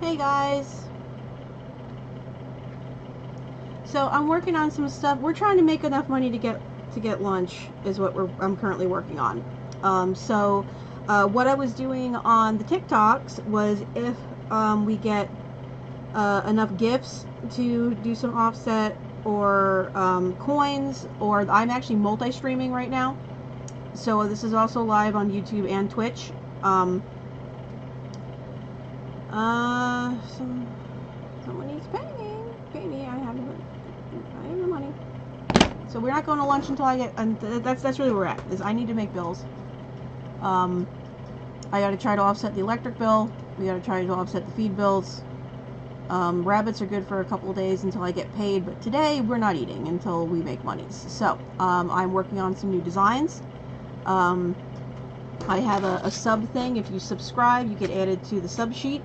Hey guys. So I'm working on some stuff. We're trying to make enough money to get lunch is what I'm currently working on. What I was doing on the TikToks was if we get enough gifts to do some offset or coins, or I'm actually multi-streaming right now. So this is also live on YouTube and Twitch. Someone needs paying. Pay me. I have the money. So we're not going to lunch until I get. And that's really where we're at. Is I need to make bills. I got to try to offset the electric bill. We got to try to offset the feed bills. Rabbits are good for a couple of days until I get paid, but today we're not eating until we make monies. So I'm working on some new designs. I have a sub thing. If you subscribe, you get added to the sub sheet.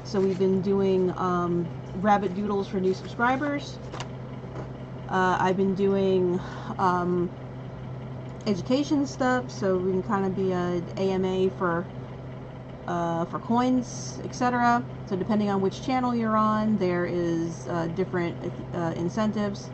So we've been doing rabbit doodles for new subscribers. I've been doing education stuff, so we can kind of be a AMA for coins, etc. So depending on which channel you're on, there is different incentives.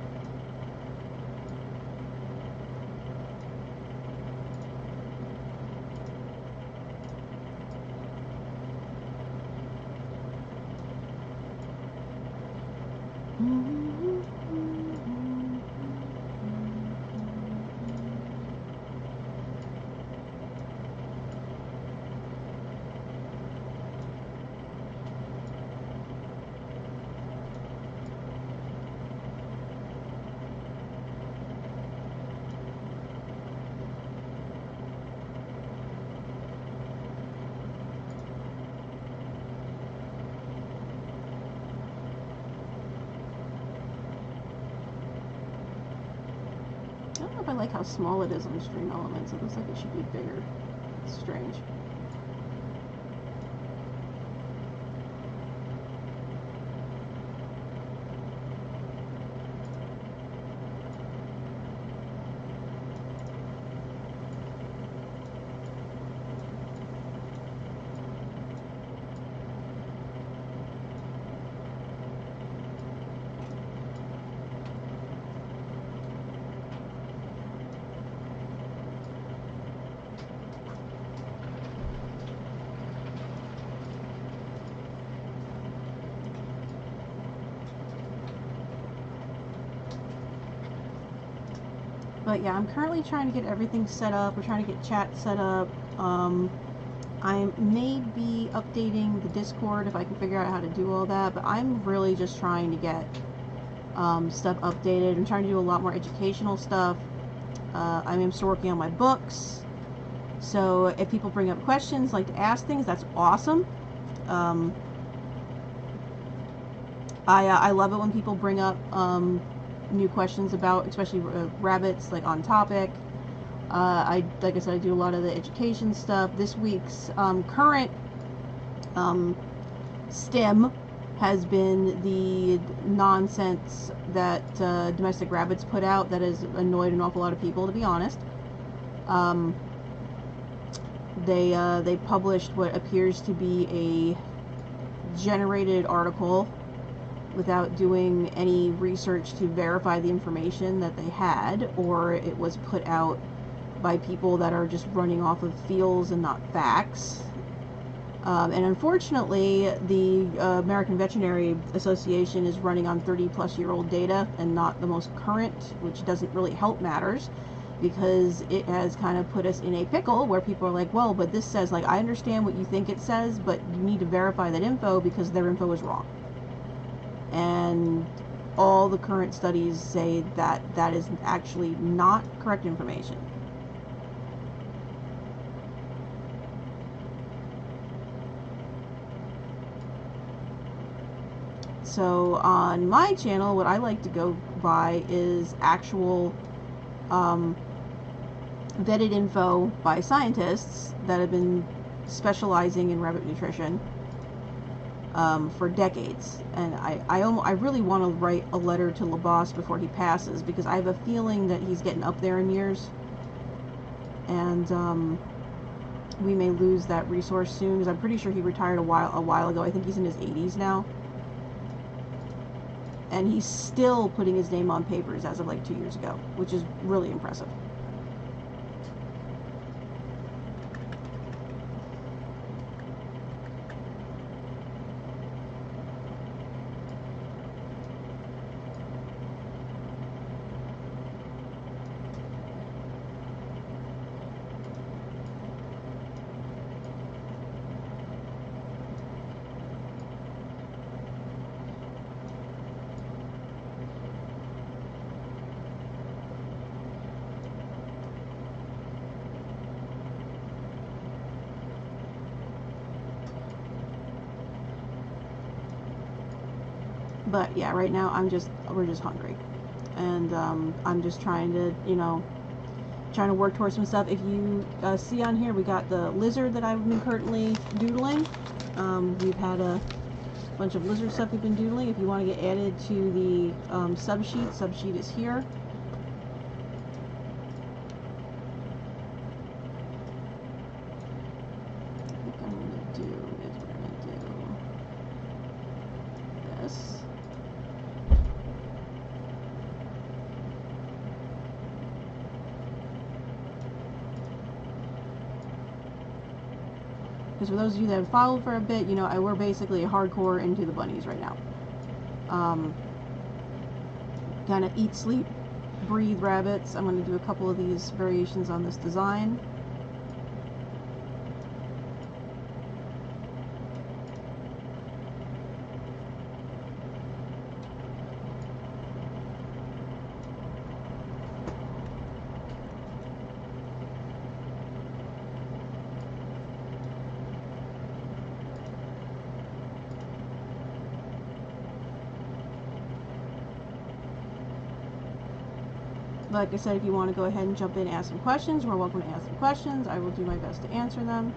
I don't know if I like how small it is on Stream Elements. It looks like it should be bigger. It's strange. But yeah, I'm currently trying to get everything set up. We're trying to get chat set up. I may be updating the Discord if I can figure out how to do all that, but I'm really just trying to get stuff updated. I'm trying to do a lot more educational stuff. I'm still working on my books. So if people bring up questions, like to ask things, that's awesome. I love it when people bring up new questions about, especially rabbits, like on topic. Like I said, I do a lot of the education stuff. This week's current STEM has been the nonsense that Domestic Rabbits put out that has annoyed an awful lot of people, to be honest. They published what appears to be a generated article without doing any research to verify the information that they had, or it was put out by people that are just running off of feels and not facts. And unfortunately, the American Veterinary Association is running on 30-plus-year-old data and not the most current, which doesn't really help matters, because it has kind of put us in a pickle where people are like, well, but this says, like, I understand what you think it says, but you need to verify that info because their info is wrong. And all the current studies say that that is actually not correct information. So on my channel, what I like to go by is actual vetted info by scientists that have been specializing in rabbit nutrition for decades. And I really want to write a letter to LaBosse before he passes, because I have a feeling that he's getting up there in years. And we may lose that resource soon, because I'm pretty sure he retired a while ago. I think he's in his 80s now. And he's still putting his name on papers as of like 2 years ago, which is really impressive. But yeah, right now we're just hungry, and I'm just trying to, trying to work towards some stuff. If you see on here, we got the lizard that I've been currently doodling. We've had a bunch of lizard stuff we've been doodling. If you want to get added to the subsheet is here. Because for those of you that have followed for a bit, we're basically hardcore into the bunnies right now. Kind of eat, sleep, breathe rabbits. I'm going to do a couple of these variations on this design. Like I said, if you want to go ahead and jump in and ask some questions, we're welcome to ask some questions. I will do my best to answer them.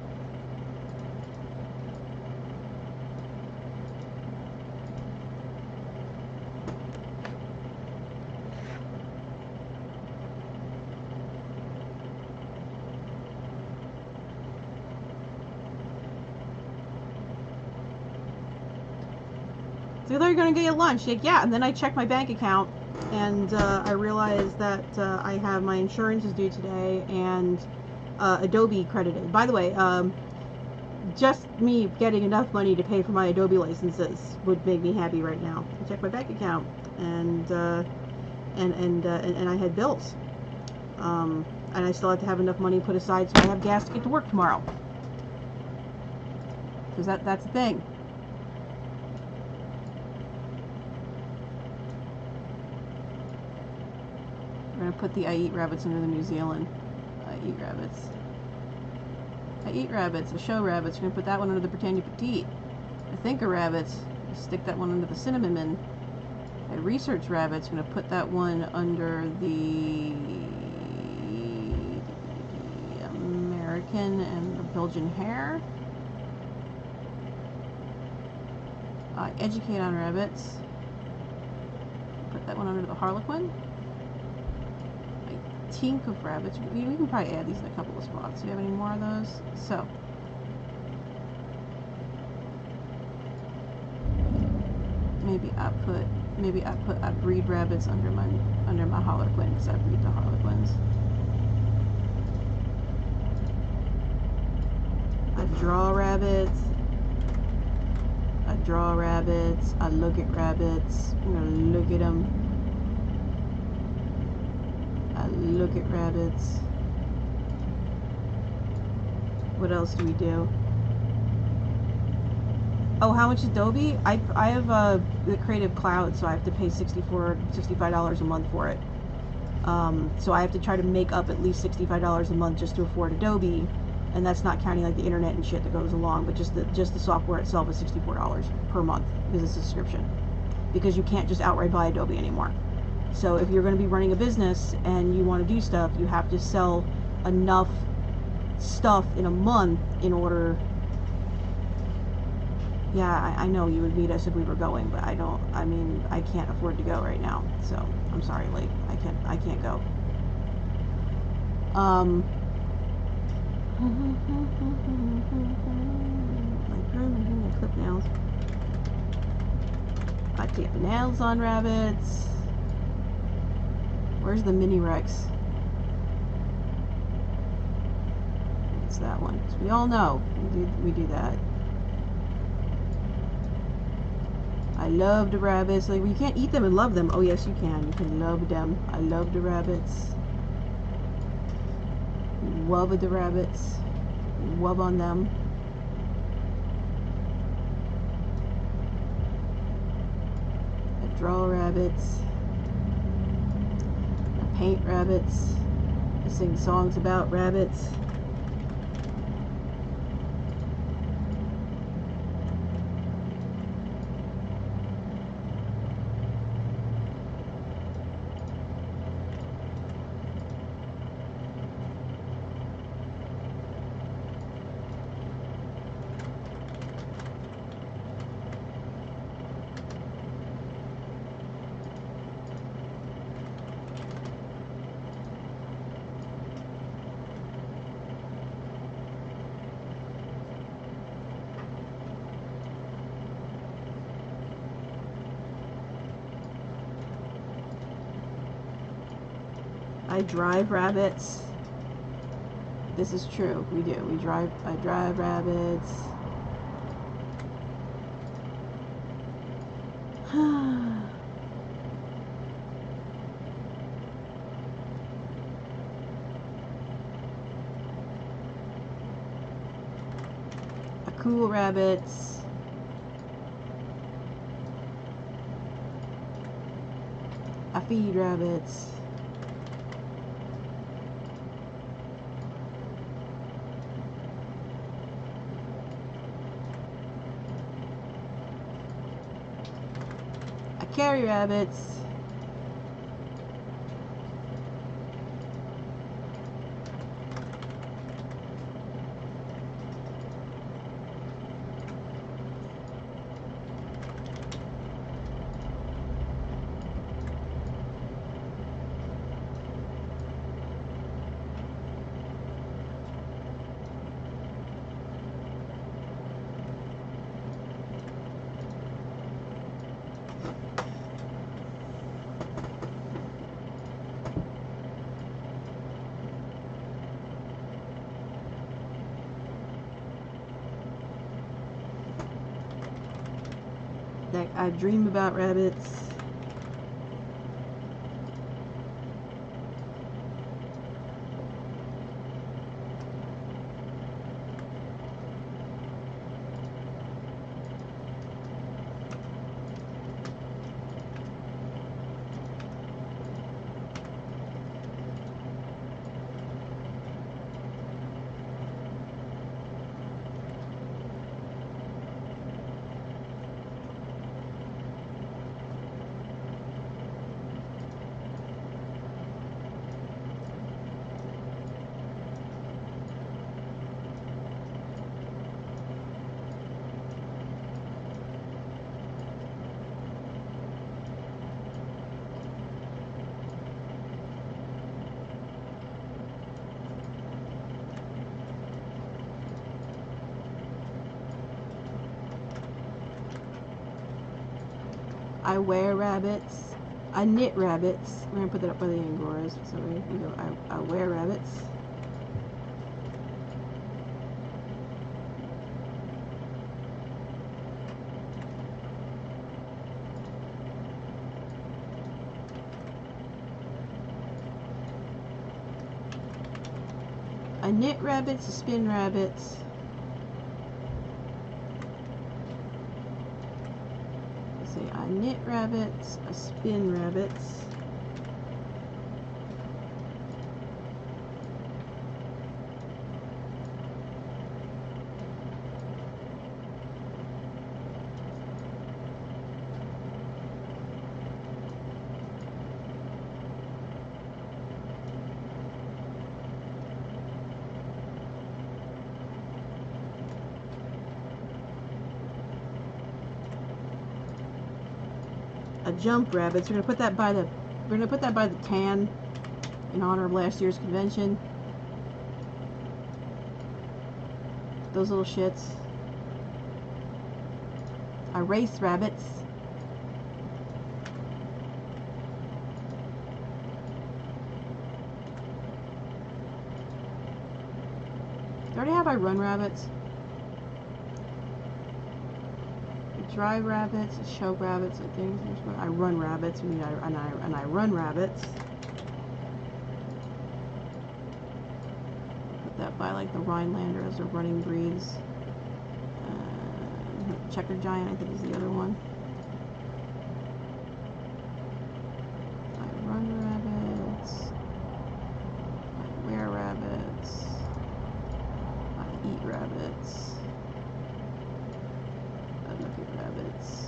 So they're going to get you lunch. Like, yeah, and then I checked my bank account, and I realized that I have my insurance is due today, and Adobe credited. By the way, just me getting enough money to pay for my Adobe licenses would make me happy right now. I checked my bank account, and I had bills, and I still have to have enough money put aside so I have gas to get to work tomorrow. Because that's the thing. We're going to put the I Eat Rabbits under the New Zealand. I Eat Rabbits. I Eat Rabbits. I Show Rabbits. We're going to put that one under the Britannia Petite. I Think of Rabbits. Stick that one under the Cinnamon. I Research Rabbits. We're going to put that one under the American and the Belgian Hare. I Educate on Rabbits. Put that one under the Harlequin. Think of Rabbits. We can probably add these in a couple of spots. Do you have any more of those? So, maybe I breed rabbits under my Harlequin, because I breed the Harlequins. I draw rabbits. I look at rabbits. I'm gonna look at them. Look at rabbits. What else do we do? Oh, how much Adobe? I have the Creative Cloud, so I have to pay $65 a month for it. So I have to try to make up at least $65 a month just to afford Adobe, and that's not counting like the internet and shit that goes along, but just the software itself is $64 per month because it's a subscription. Because you can't just outright buy Adobe anymore. So if you're going to be running a business and you want to do stuff, you have to sell enough stuff in a month in order. Yeah, I know you would meet us if we were going, but I can't afford to go right now. So I'm sorry, Lake. I can't go. Like clip nails. I tape the nails on rabbits. Where's the mini Rex? It's that one. So we all know we do that. I love the rabbits. Like, you can't eat them and love them. Oh yes, you can. You can love them. I love the rabbits. Love the rabbits. Love on them. I draw rabbits. I paint rabbits. I sing songs about rabbits. I drive rabbits. This is true. We do. I drive rabbits. I cool rabbits. I feed rabbits. Carry rabbits. I dream about rabbits. I wear rabbits. I knit rabbits. We're gonna put that up by the Angoras. So we go. I wear rabbits. I knit rabbits. I spin rabbits. I knit rabbits, I spin rabbits. Jump rabbits. We're gonna put that by the tan in honor of last year's convention. those little shits. I race rabbits. Do I already have I run rabbits? I drive rabbits, I show rabbits, I think. I run rabbits, I run rabbits. Put that by like the Rhinelander as their running breeds. Checker Giant, I think, is the other one. I run rabbits. I wear rabbits. I eat rabbits. I look at rabbits.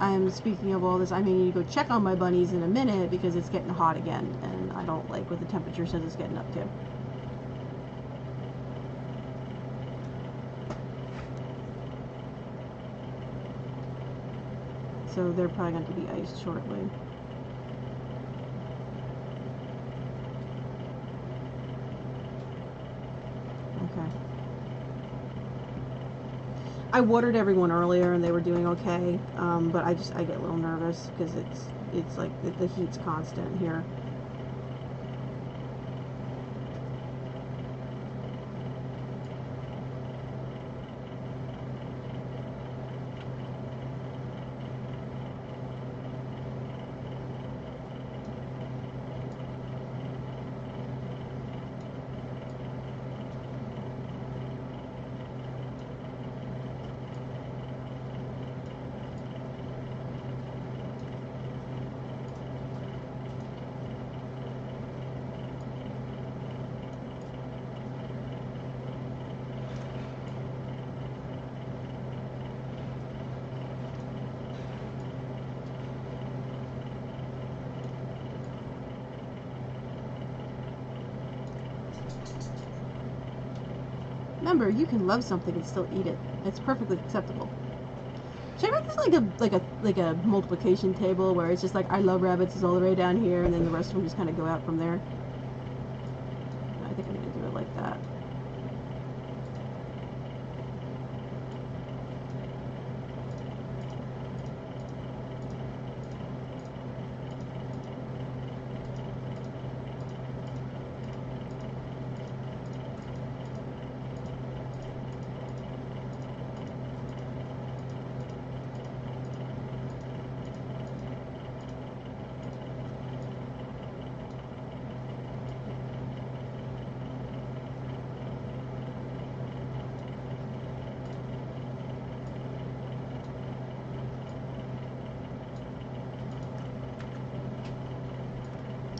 I'm speaking of all this, I may need to go check on my bunnies in a minute because it's getting hot again, and I don't like what the temperature says it's getting up to. So they're probably going to be iced shortly. Okay. I watered everyone earlier and they were doing okay, but I get a little nervous because it's like the heat's constant here. Remember, you can love something and still eat it. It's perfectly acceptable. Should I make this like a multiplication table where it's just like I love rabbits is all the way down here, and then the rest of them just kind of go out from there? I think I'm gonna do it like that.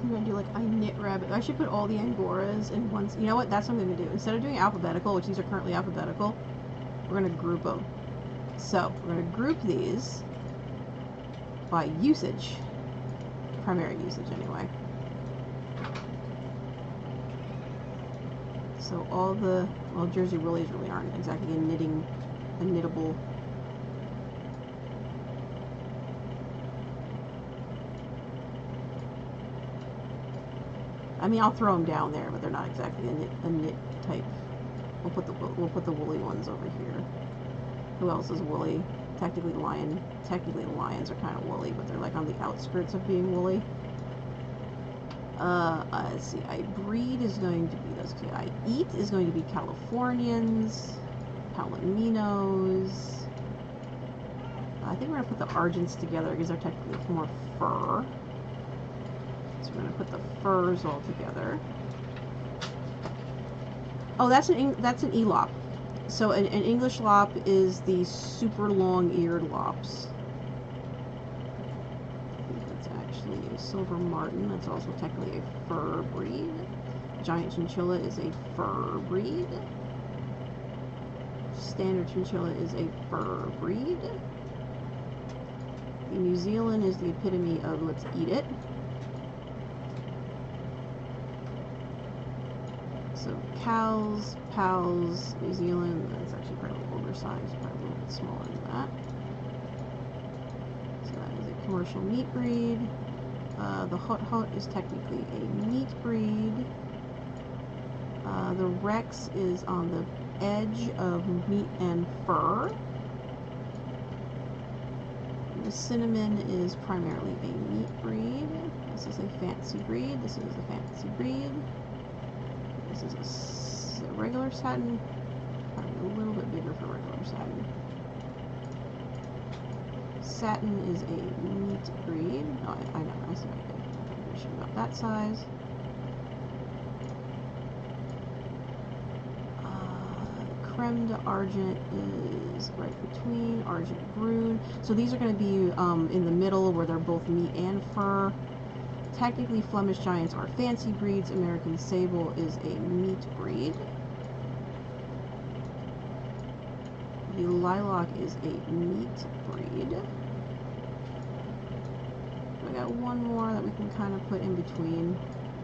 I'm gonna do like I knit rabbit. I should put all the Angoras in one. You know what? That's what I'm gonna do. Instead of doing alphabetical, which these are currently alphabetical, we're gonna group them. So we're gonna group these by usage, primary usage anyway. So all the Jersey Woolies really aren't exactly a knittable. I mean, I'll throw them down there, but they're not exactly a knit type. We'll put the woolly ones over here. Who else is woolly? Technically the lions are kind of woolly, but they're like on the outskirts of being woolly. Let's see. I breed is going to be those two. I eat is going to be Californians, Palominos. I think we're gonna put the Argents together because they're technically more fur. So we're going to put the furs all together. Oh, that's an Elop. So an English Lop is the super long-eared Lops. I think that's actually a Silver Martin. That's also technically a fur breed. Giant Chinchilla is a fur breed. standard chinchilla is a fur breed. The New Zealand is the epitome of let's eat it. So cows, pals, New Zealand, that's actually probably a little older size, probably a little bit smaller than that. So that is a commercial meat breed. The Hot Hot is technically a meat breed. The Rex is on the edge of meat and fur. The Cinnamon is primarily a meat breed. This is a fancy breed. This is a fancy breed. This is a regular satin. Probably a little bit bigger for regular satin. Satin is a meat breed. Oh, I know. I said I should about that size. Creme d'Argent is right between Argent Brune. So these are going to be in the middle where they're both meat and fur. Technically, Flemish Giants are fancy breeds. American Sable is a meat breed. The Lilac is a meat breed. We got one more that we can kind of put in between.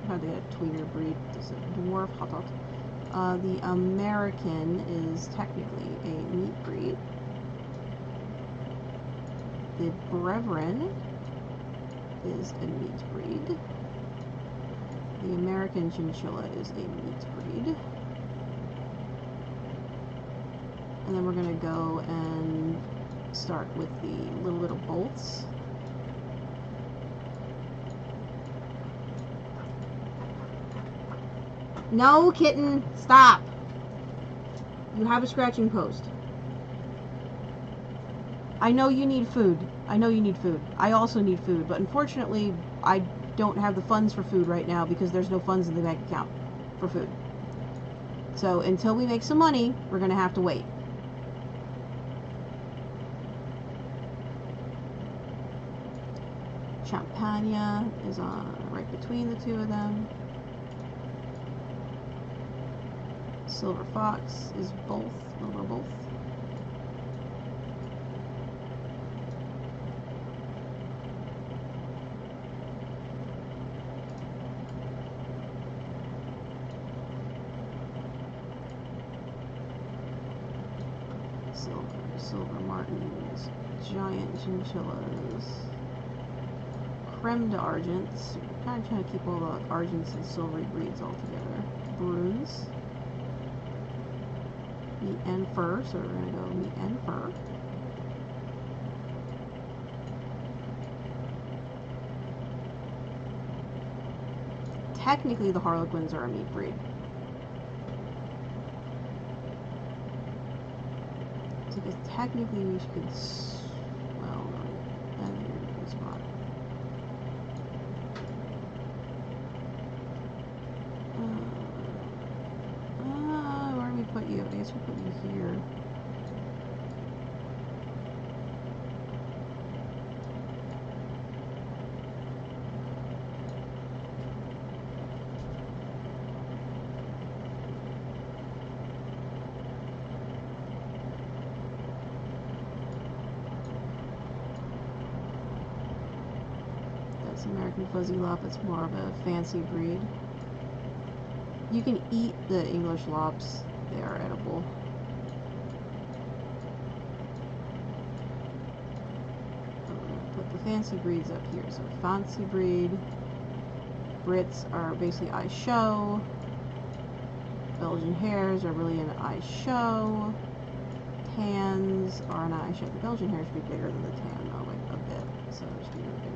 How to get a tweener breed. This is a Dwarf Hot Hot. The American is technically a meat breed. The Brevren is a meat breed. The American Chinchilla is a meat breed. And then we're going to go and start with the little bit of bolts. No, kitten, stop. You have a scratching post. I know you need food. I know you need food. I also need food, but unfortunately, I don't have the funds for food right now because there's no funds in the bank account for food. So until we make some money, we're going to have to wait. Champagne is on right between the two of them. Silver Fox is both, a little both. Silver Martins, Giant Chinchillas, Creme d'Argents. Kind of trying to keep all the Argents and Silvery breeds all together. Bruns. Meat and fur, so we're going to go meat and fur. Technically, the Harlequins are a meat breed. So because technically we should, well, no, you're in a good spot. Where do we put you? I guess we put you here. American Fuzzy Lop, it's more of a fancy breed. You can eat the English Lops, they are edible. I'm going to put the fancy breeds up here. So fancy breed, Brits are basically eye show, Belgian hares are really an eye show, tans are an eye show. The Belgian hares should be bigger than the tan though, like a bit, so it should be bigger.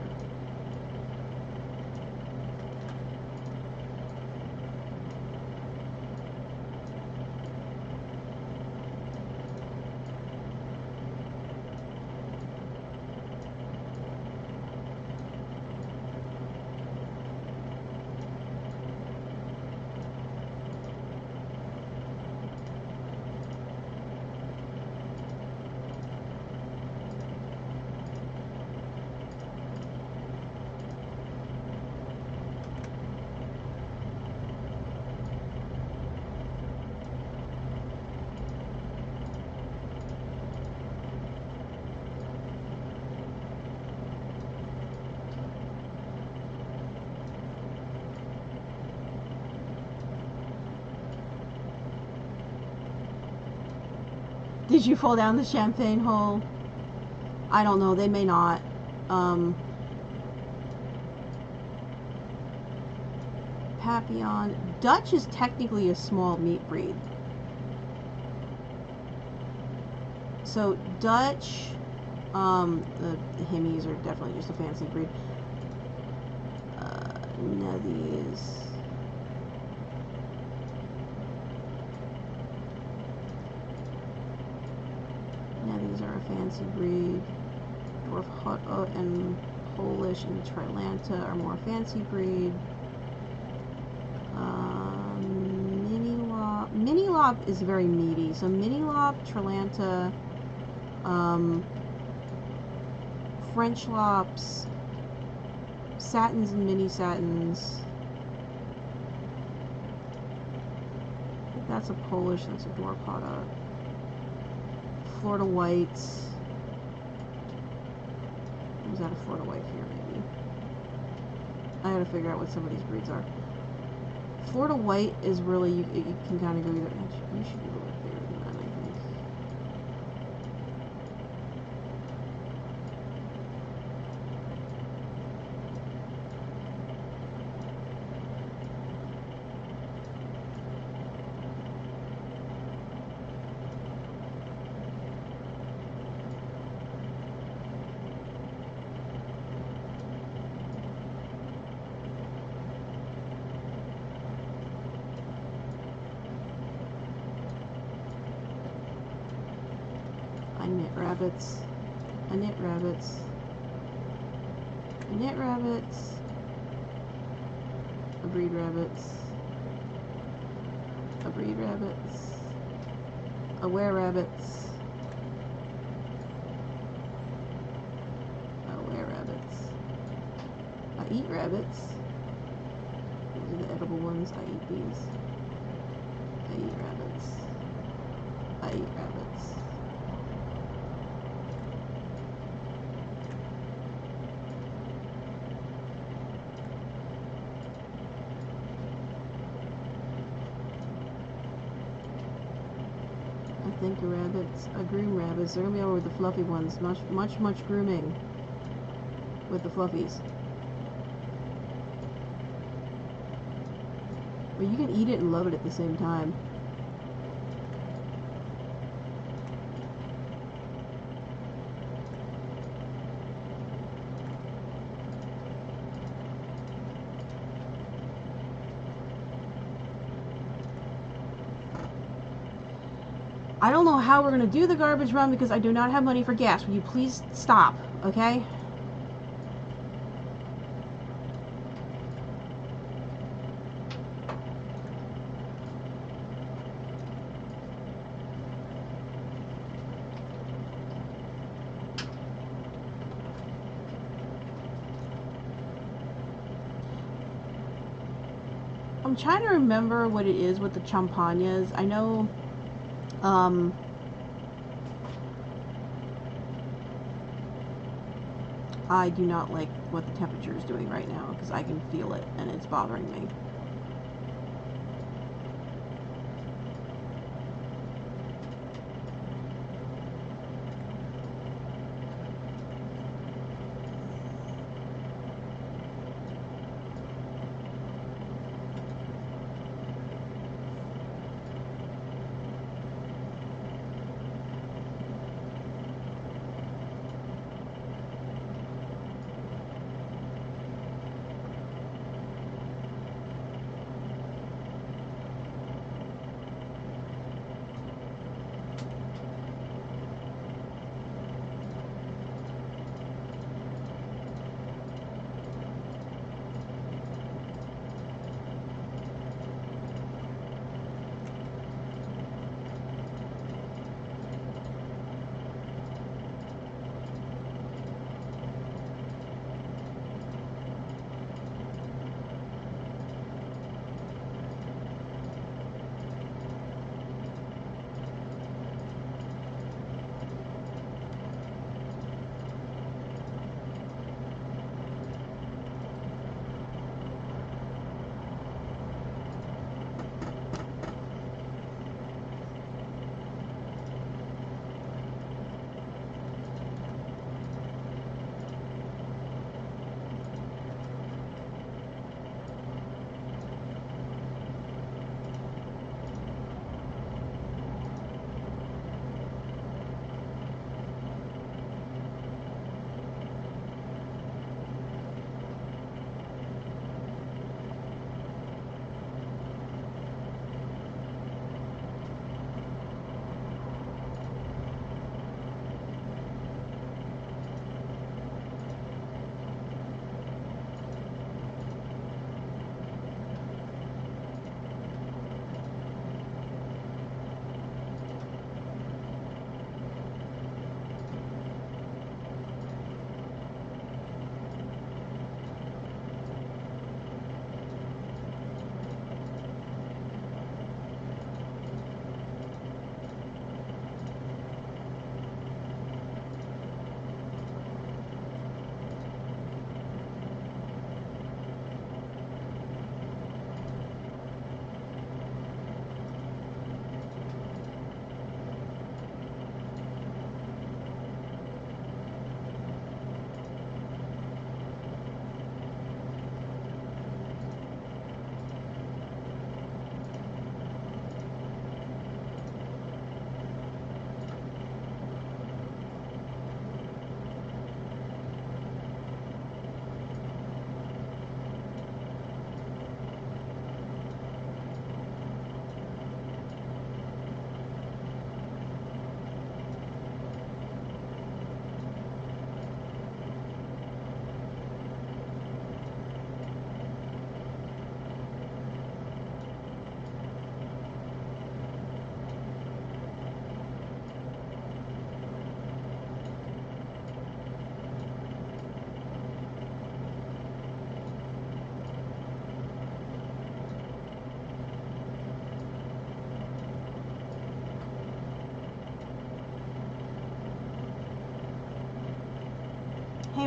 Did you fall down the champagne hole? I don't know. They may not. Papillon. Dutch is technically a small meat breed. So Dutch, the Hemis are definitely just a fancy breed. Nethies. Nethies are a fancy breed. Dwarf Hut and Polish and Trilanta are more fancy breed. Mini-lop is very meaty. So Mini-lop, Trilanta, French lops, satins and mini satins. I think that's a Polish, that's a dwarf Hut. Florida whites. Is that a Florida white here, maybe? I gotta figure out what some of these breeds are. Florida white is really, you can kind of go either. You should be a little bit bigger than that, I think. I knit rabbits. I knit rabbits. I knit rabbits. I breed rabbits. I breed rabbits. I wear rabbits. I wear rabbits. I eat rabbits. These are the edible ones. I eat these. I eat rabbits. I eat rabbits. I think rabbits, groom rabbits. They're gonna be over with the fluffy ones. Much grooming with the fluffies. But you can eat it and love it at the same time. I don't know how we're going to do the garbage run because I do not have money for gas. Will you please stop, okay? I'm trying to remember what it is with the champagnes. I know I do not like what the temperature is doing right now because I can feel it and it's bothering me.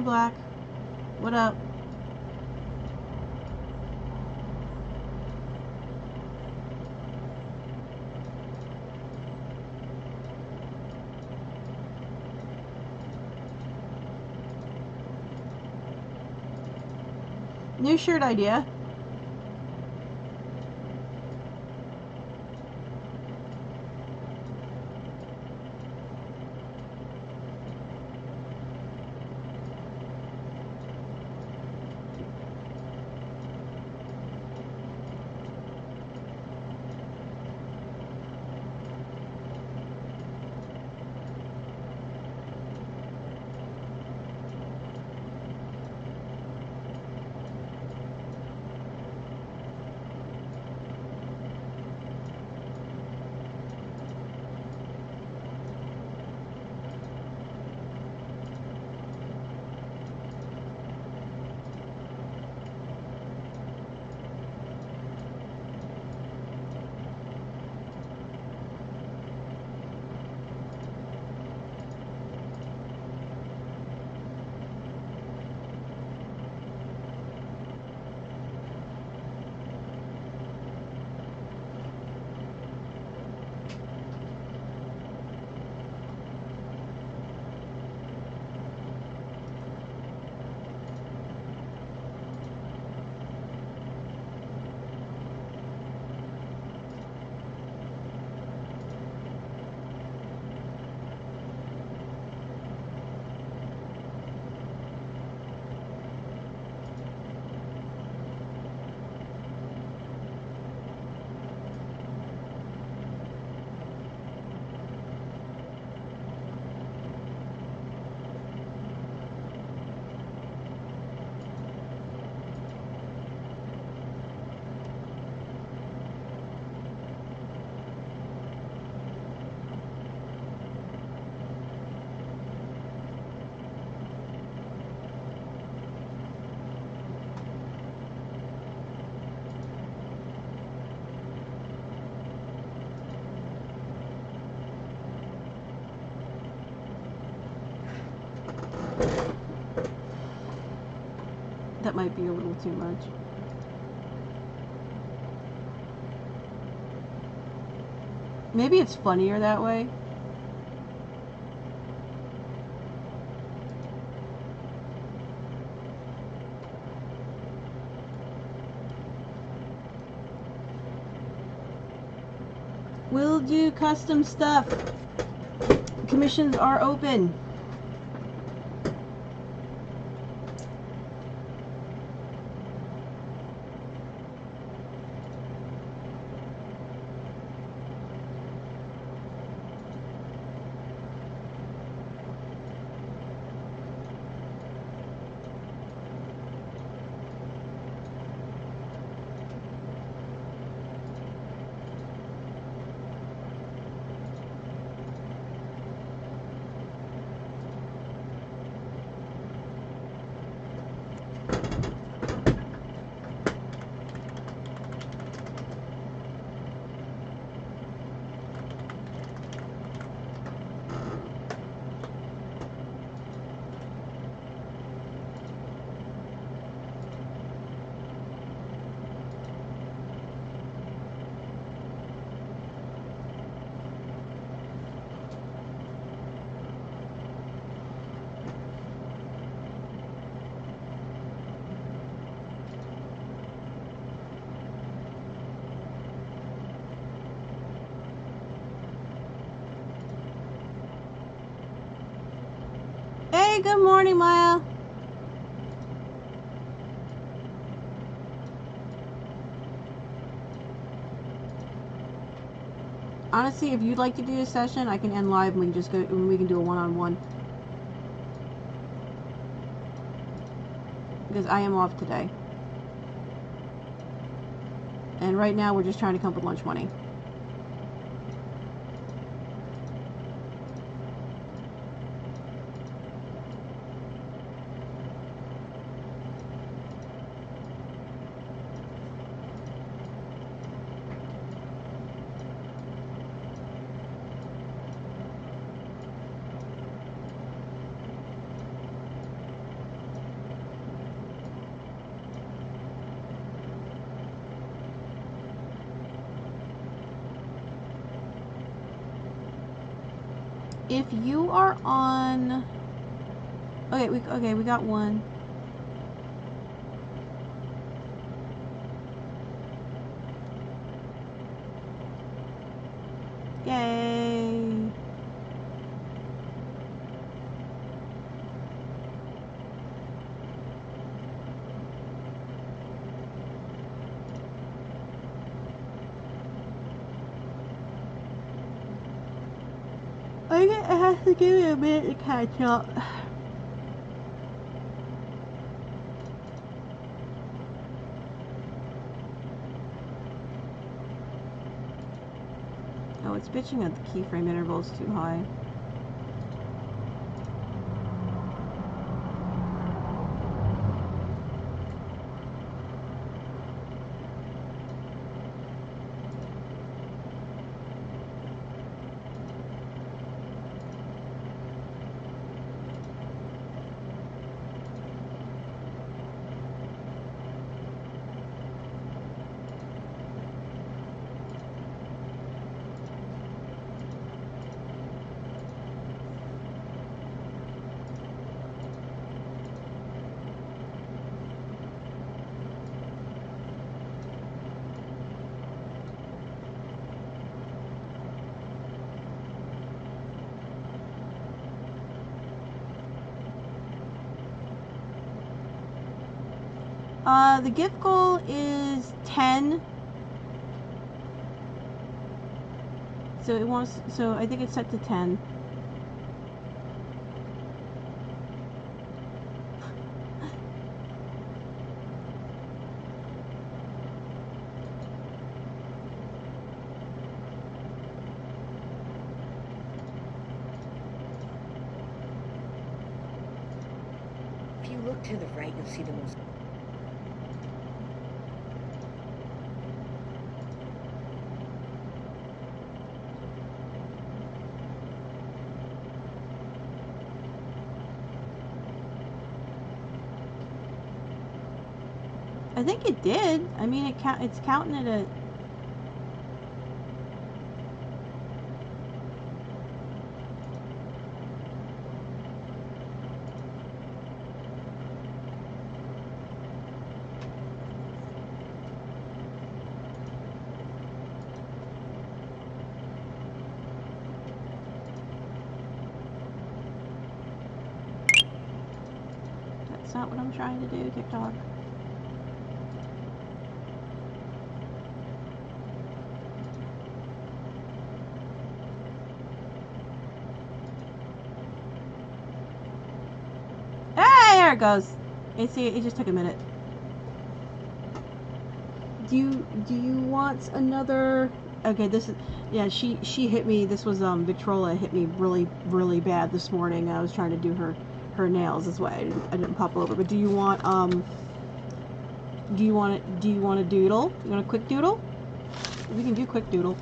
Black. What up? New shirt idea. That might be a little too much. Maybe it's funnier that way. We'll do custom stuff. Commissions are open. Hey, good morning, Maya. Honestly, if you'd like to do a session, I can end live and we can just go and we can do a one-on-one. Because I am off today. And right now we're just trying to come up with lunch money. If you are on... Okay, we got one. Yay! I think it has to give me a minute to catch up. Oh, it's bitching at the keyframe intervals too high. The gift goal is 10. So it wants, so I think it's set to 10. If you look to the right, you'll see the most... I think it did. I mean, it's counting it at... That's not what I'm trying to do, TikTok. Hey, there it goes. See, it just took a minute. Do you want another? Okay, this is, yeah. She hit me. This was Victrola hit me really bad this morning. I was trying to do her nails. That's why I didn't pop over. But do you want a doodle? You want a quick doodle? We can do quick doodle.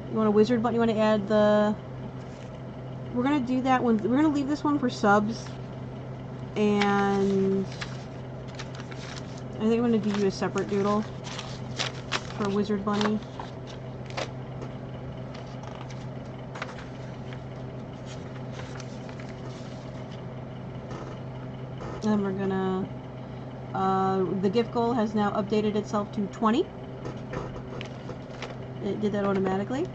You want a wizard button? You want to add the... We're going to do that one. We're going to leave this one for subs. And... I think I'm going to do you a separate doodle for Wizard Bunny. And we're going to... the gift goal has now updated itself to 20. It did that automatically.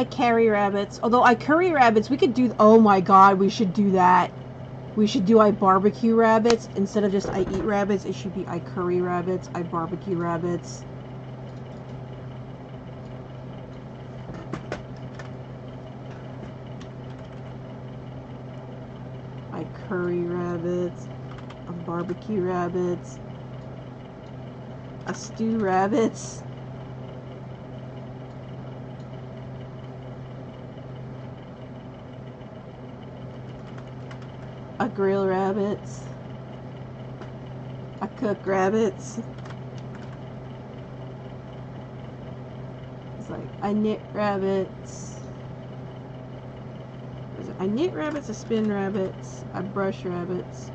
I carry rabbits. Although I curry rabbits, we could do... Oh my god, we should do that. We should do I barbecue rabbits. Instead of just I eat rabbits, it should be I curry rabbits, I barbecue rabbits. I curry rabbits, I barbecue rabbits, I stew rabbits. I grill rabbits. I cook rabbits. It's like I knit rabbits. I knit rabbits, I spin rabbits, I brush rabbits.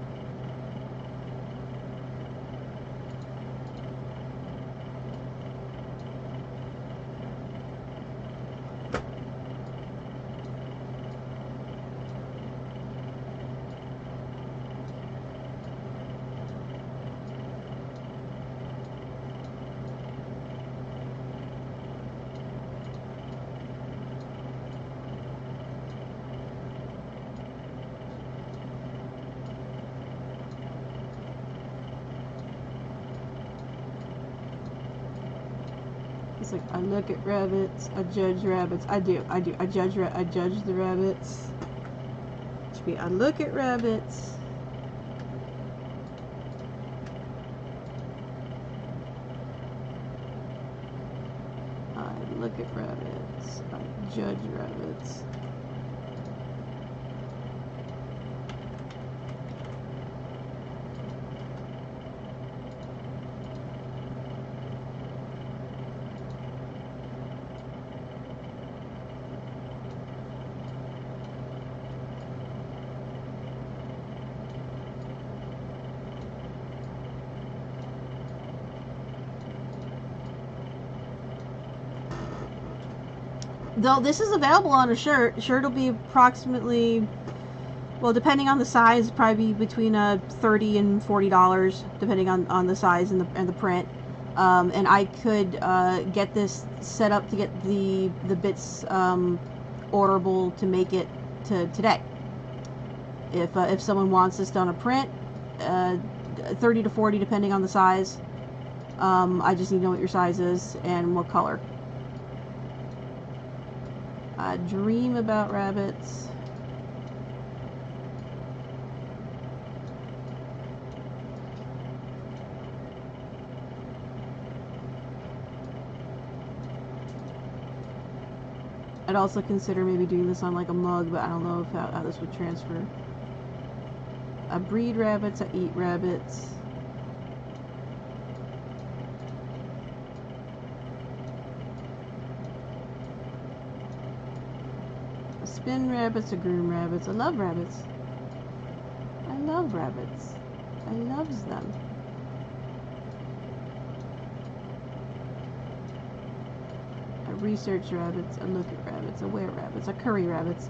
It's like I look at rabbits, I judge rabbits. I judge the rabbits. It should be I look at rabbits. I look at rabbits. I judge rabbits. Though this is available on a shirt. Shirt will be approximately, well, depending on the size, probably between $30 and $40, depending on the size and the print. And I could get this set up to get the bits orderable to make it to today. If someone wants this done a print, 30 to 40 depending on the size. I just need to know what your size is and what color. I dream about rabbits. I'd also consider maybe doing this on like a mug, but I don't know if how this would transfer. I breed rabbits, I eat rabbits. I spin rabbits, I groom rabbits. I love rabbits. I love rabbits. I loves them. I research rabbits, I look at rabbits, I wear rabbits, I curry rabbits.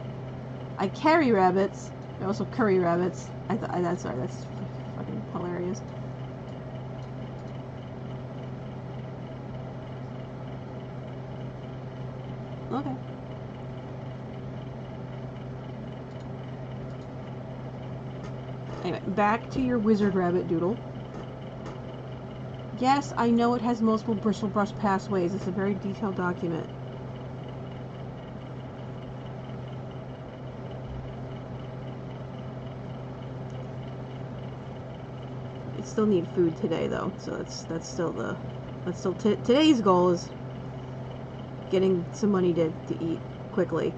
I carry rabbits, I also curry rabbits. That's fucking hilarious. Okay. Anyway, back to your wizard rabbit doodle. Yes, I know it has multiple bristle brush pathways. It's a very detailed document. I still need food today, though, so that's still today's goal is getting some money to eat quickly.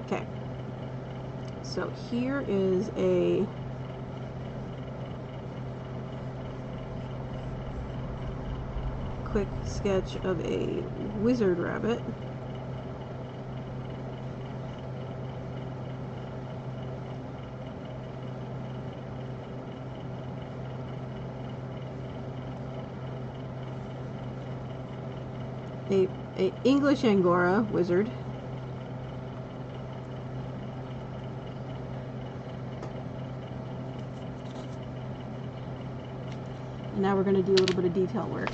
Okay, so here is a quick sketch of a wizard rabbit. a English Angora wizard. And now we're going to do a little bit of detail work.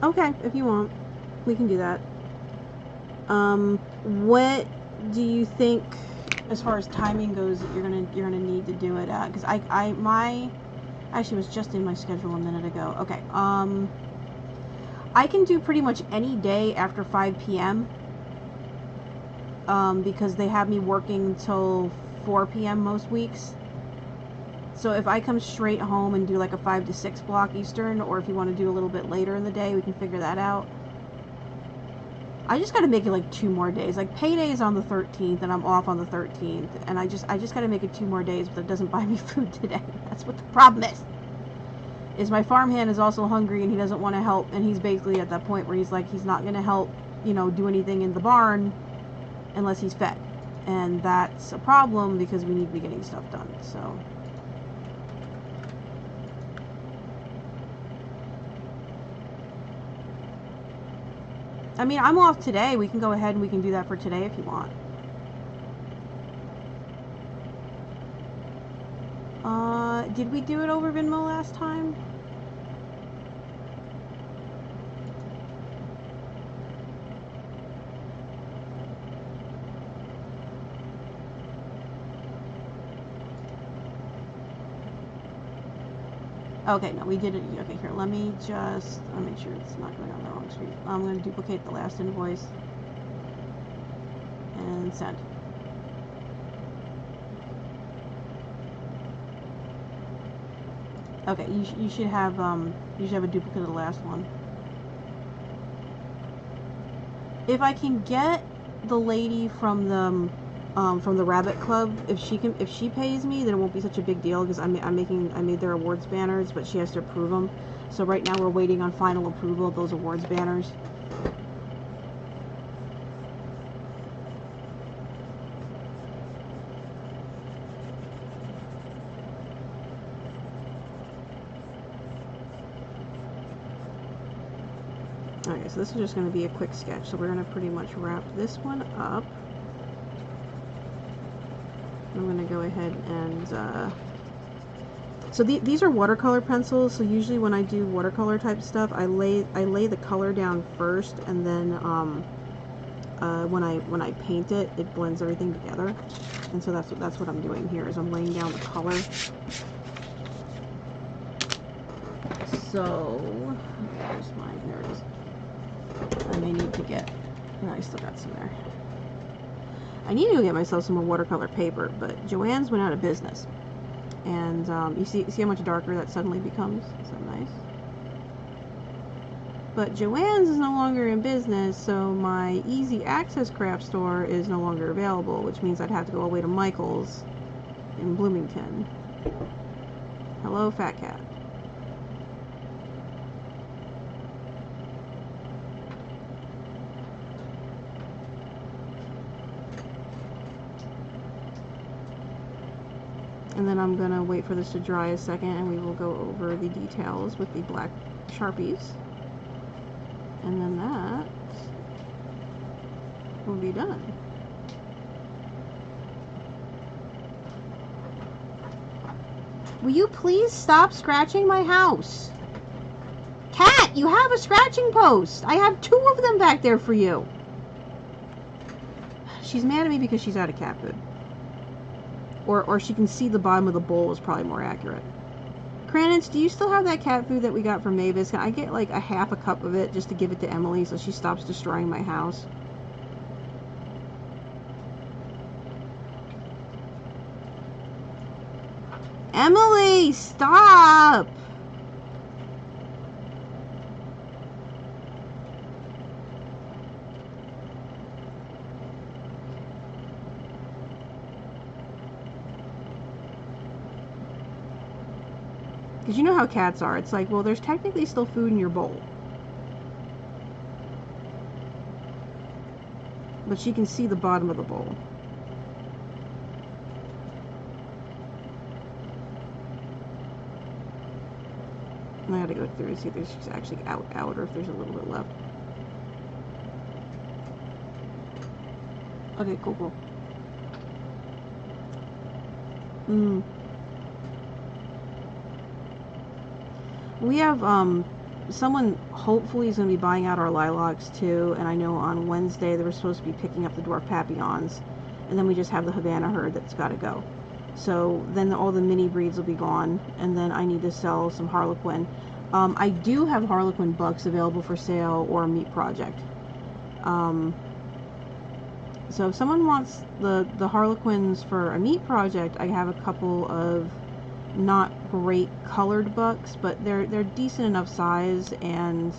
Okay, if you want, we can do that. What do you think, as far as timing goes, that you're gonna need to do it at? Because my actually was just in my schedule a minute ago. Okay, I can do pretty much any day after 5 p.m. Because they have me working till 4 p.m. most weeks. So if I come straight home and do like a 5 to 6 block Eastern, or if you want to do a little bit later in the day, we can figure that out. I just got to make it like 2 more days. Like payday is on the 13th, and I'm off on the 13th, and I just got to make it 2 more days, but it doesn't buy me food today. That's what the problem is. Is my farmhand is also hungry, and he doesn't want to help, and he's basically at that point where he's like, he's not going to help, you know, do anything in the barn unless he's fed. And that's a problem because we need to be getting stuff done, so. I mean, I'm off today. We can go ahead and we can do that for today if you want. Did we do it over Venmo last time? Okay, no, we did it. Okay, here, let me just make sure it's not going on the wrong screen. I'm going to duplicate the last invoice and send. Okay, you should have a duplicate of the last one. If I can get the lady from the Rabbit Club, if she pays me, then it won't be such a big deal because I made their awards banners, but she has to approve them. So right now we're waiting on final approval of those awards banners. Okay, so this is just going to be a quick sketch. So we're going to pretty much wrap this one up. I'm going to go ahead and, so these are watercolor pencils, so usually when I do watercolor type stuff, I lay the color down first, and then, when I paint it, it blends everything together. And so that's what I'm doing here, is I'm laying down the color. So, there's mine, there it is. I may need to get, no, I still got some there. I need to go get myself some more watercolor paper, but Joann's went out of business. And you see how much darker that suddenly becomes? Is that nice? But Joann's is no longer in business, so my easy access craft store is no longer available, which means I'd have to go all the way to Michael's in Bloomington. Hello, Fat Cat. And then I'm gonna wait for this to dry a second, and we will go over the details with the black Sharpies. And then that will be done. Will you please stop scratching my house? Cat, you have a scratching post. I have 2 of them back there for you. She's mad at me because she's out of cat food. Or she can see the bottom of the bowl is probably more accurate. Kranitz, do you still have that cat food that we got from Mavis? Can I get like a half a cup of it just to give it to Emily so she stops destroying my house? Emily, stop! Because you know how cats are. It's like, well, there's technically still food in your bowl. But she can see the bottom of the bowl. And I gotta go through and see if there's actually out, or if there's a little bit left. Okay, cool. We have, someone hopefully is going to be buying out our lilacs too, and I know on Wednesday they were supposed to be picking up the dwarf papillons, and then we just have the Havana herd that's got to go. So then all the mini breeds will be gone, and then I need to sell some Harlequin. I do have Harlequin bucks available for sale or a meat project. So if someone wants the Harlequins for a meat project, I have a couple of not great colored bucks, but they're decent enough size and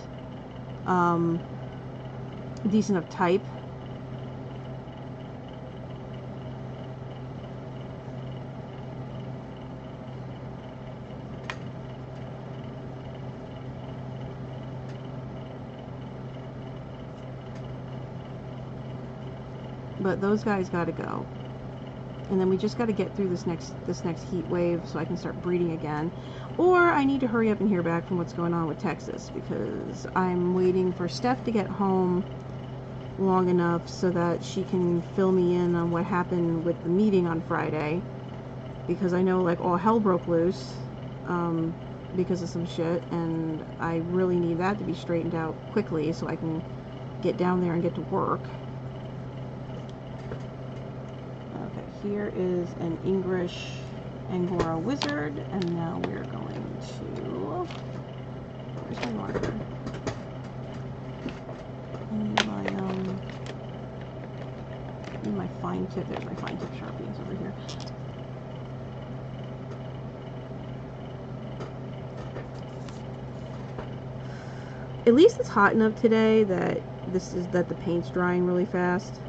decent enough type. But those guys got to go. And then we just got to get through this next heat wave so I can start breeding again. Or I need to hurry up and hear back from what's going on with Texas, because I'm waiting for Steph to get home long enough so that she can fill me in on what happened with the meeting on Friday, because I know like all hell broke loose because of some shit, and I really need that to be straightened out quickly so I can get down there and get to work. Here is an English Angora Wizard, and now we're going to... Where's my marker? I need my fine tip. There's my fine tip Sharpie. It's over here. At least it's hot enough today that the paint's drying really fast.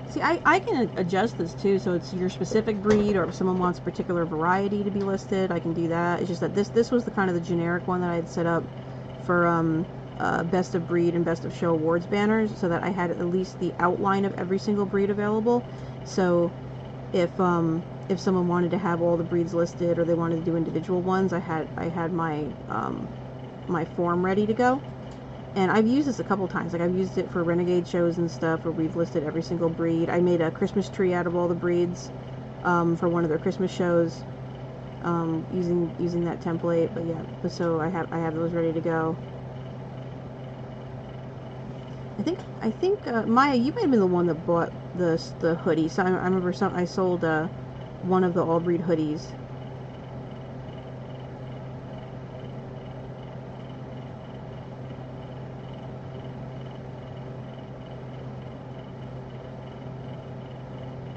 See, I can adjust this too, so it's your specific breed, or if someone wants a particular variety to be listed, I can do that. It's just that this was the kind of the generic one that I had set up for best of breed and best of show awards banners, so that I had at least the outline of every single breed available. So if someone wanted to have all the breeds listed, or they wanted to do individual ones, I had my my form ready to go. And I've used this a couple times. Like, I've used it for Renegade shows and stuff where we've listed every single breed. I made a Christmas tree out of all the breeds for one of their Christmas shows using that template. But yeah, so I have those ready to go. I think Maya, you might have been the one that bought the hoodie. So I remember I sold one of the all breed hoodies.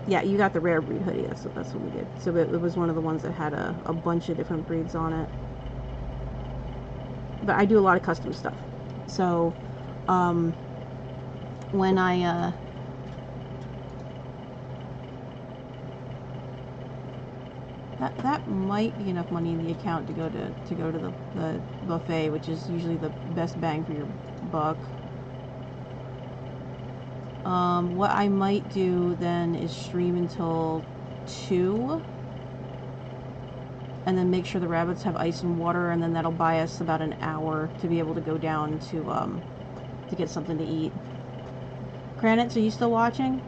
Yeah, you got the rare breed hoodie. That's what we did. So it was one of the ones that had a bunch of different breeds on it. But I do a lot of custom stuff. So when I that might be enough money in the account to go to the buffet, which is usually the best bang for your buck. What I might do then is stream until 2, and then make sure the rabbits have ice and water, and then that'll buy us about an hour to be able to go down to get something to eat. Granite, are you still watching?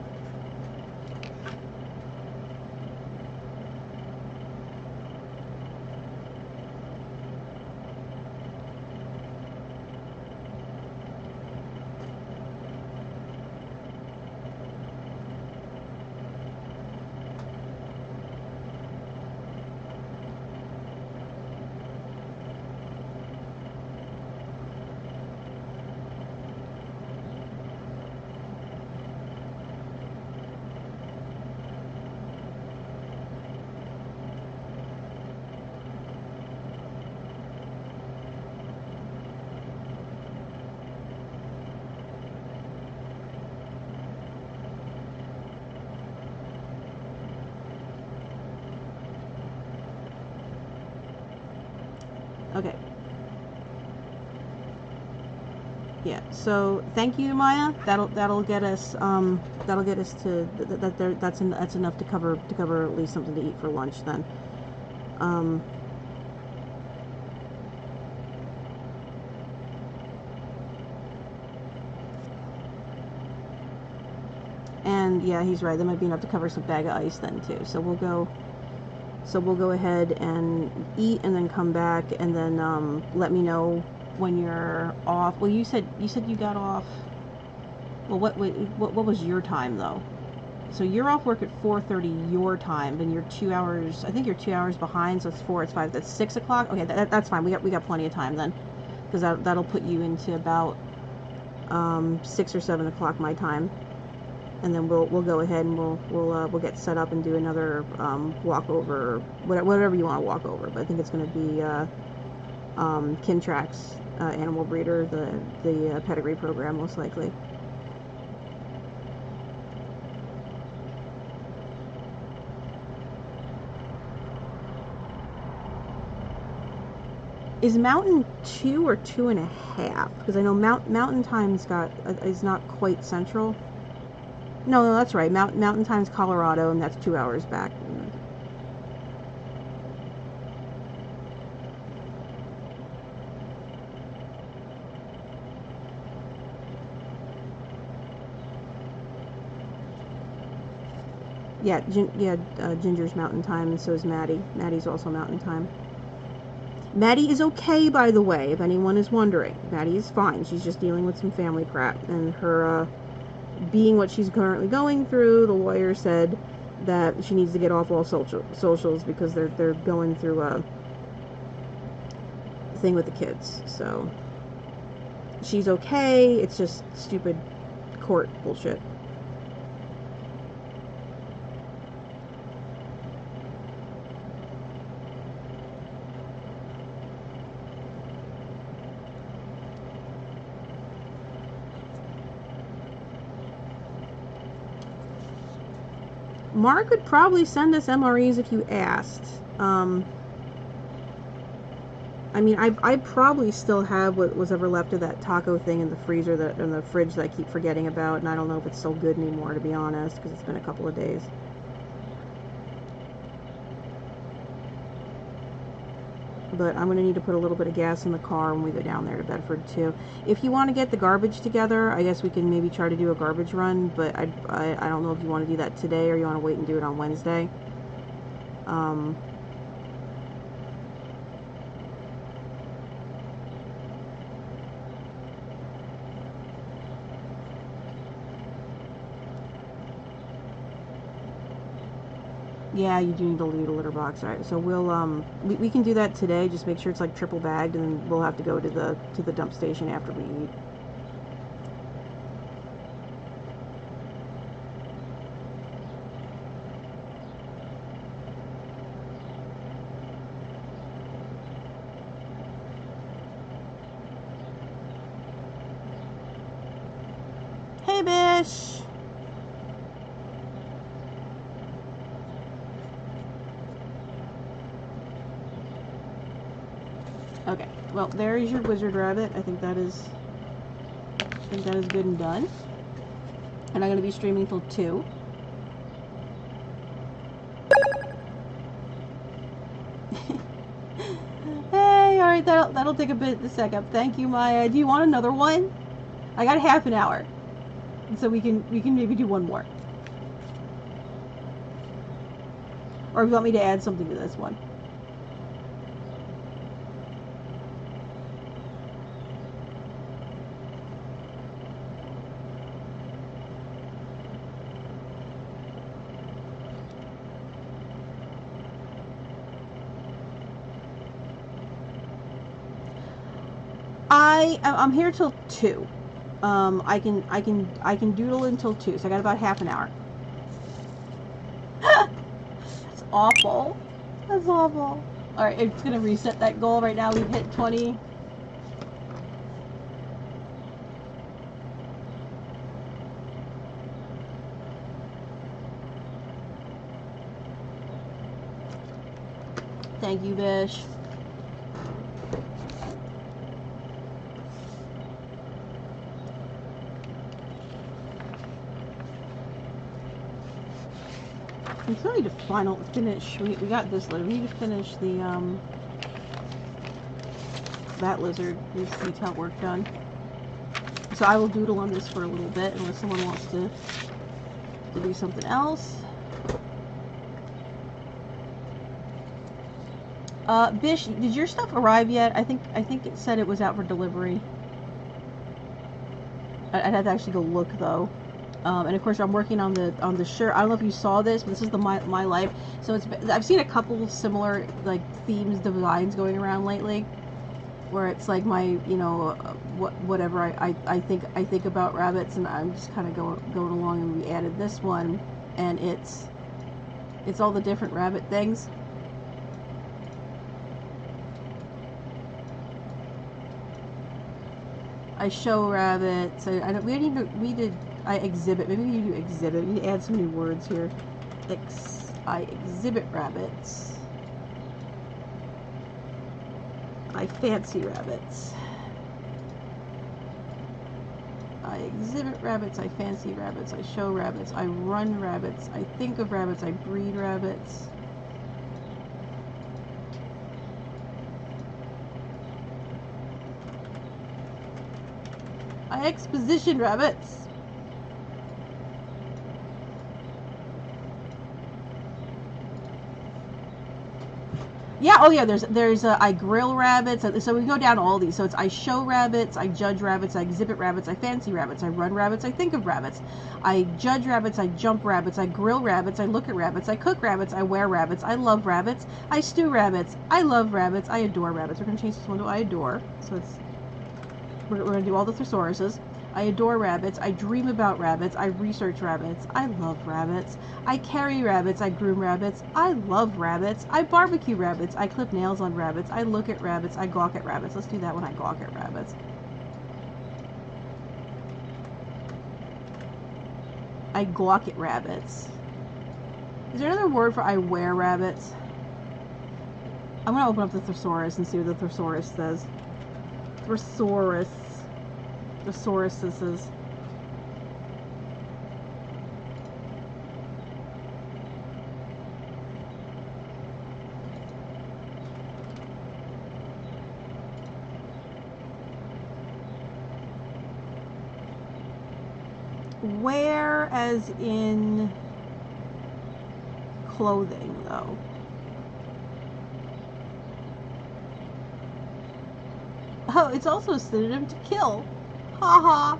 Okay. Yeah. So thank you, Maya. That'll get us to that's enough to cover at least something to eat for lunch then. And yeah, he's right. That might be enough to cover some bag of ice then too. So we'll go ahead and eat and then come back and then let me know when you're off. Well, you said you got off. Well, what was your time though? So you're off work at 4:30 your time, and you're 2 hours. I think you're 2 hours behind. So it's 4, it's 5. That's 6 o'clock. Okay, that's fine. We got plenty of time then, because that'll put you into about 6 or 7 o'clock my time. And then we'll go ahead and we'll get set up and do another walkover, whatever you want to walk over. But I think it's going to be Kintrax Animal Breeder, the pedigree program most likely. Is Mountain 2 or 2.5? Because I know Mountain Time's is not quite central. No, that's right. Mountain Time's Colorado, and that's 2 hours back. Yeah, Ginger's Mountain Time, and so is Maddie. Maddie's also Mountain Time. Maddie is okay, by the way, if anyone is wondering. Maddie is fine. She's just dealing with some family crap, and her being what she's currently going through, the lawyer said that she needs to get off all socials because they're going through a thing with the kids. So she's okay. It's just stupid court bullshit. Mark could probably send us MREs if you asked. I mean, I probably still have what was ever left of that taco thing in the freezer, in the fridge that I keep forgetting about, and I don't know if it's still good anymore, to be honest, because it's been a couple of days. but I'm going to need to put a little bit of gas in the car when we go down there to Bedford too. If you want to get the garbage together, I guess we can maybe try to do a garbage run, but I don't know if you want to do that today or you want to wait and do it on Wednesday. Yeah, you do need to leave a litter box. All right, so we'll we can do that today. Just make sure it's like triple bagged, and then we'll have to go to the dump station after we eat. Hey, Bish. Okay, well, there is your wizard rabbit. I think that is good and done. And I'm going to be streaming till 2. Hey, alright, that'll take a sec up. Thank you, Maya. Do you want another one? I got half an hour. So we can maybe do one more. Or if you want me to add something to this one. I'm here till 2. I can doodle until 2, so I got about half an hour. That's awful. That's awful. Alright, it's gonna reset that goal right now. We've hit 20. Thank you, Bish. We still need to finish. We got this lizard. We need to finish the that lizard. Needs detail work done. So I will doodle on this for a little bit unless someone wants to do something else. Bish, did your stuff arrive yet? I think it said it was out for delivery. I'd have to actually go look though. And of course, I'm working on the shirt. I don't know if you saw this, but this is the My Life. So I've seen a couple similar like themes, designs going around lately, where it's like my whatever I think about rabbits, and I'm just kind of going along, and we added this one, and it's all the different rabbit things. I show rabbits. We did. I exhibit. Maybe you do exhibit. You add some new words here. I exhibit rabbits. I fancy rabbits. I exhibit rabbits. I fancy rabbits. I show rabbits. I run rabbits. I think of rabbits. I breed rabbits. I exposition rabbits. Yeah, oh yeah, there's I grill rabbits, so we go down all these. So it's I show rabbits, I judge rabbits, I exhibit rabbits, I fancy rabbits, I run rabbits, I think of rabbits, I judge rabbits, I jump rabbits, I grill rabbits, I look at rabbits, I cook rabbits, I wear rabbits, I love rabbits, I stew rabbits, I love rabbits, I adore rabbits. We're gonna change this one to I adore. So we're gonna do all the thesauruses. I adore rabbits. I dream about rabbits. I research rabbits. I love rabbits. I carry rabbits. I groom rabbits. I love rabbits. I barbecue rabbits. I clip nails on rabbits. I look at rabbits. I gawk at rabbits. Let's do that when I gawk at rabbits. I gawk at rabbits. Is there another word for I wear rabbits? I'm gonna open up the thesaurus and see what the thesaurus says. Thesaurus. Thesauruses. Where as in clothing, though? Oh, it's also a synonym to kill. Haha.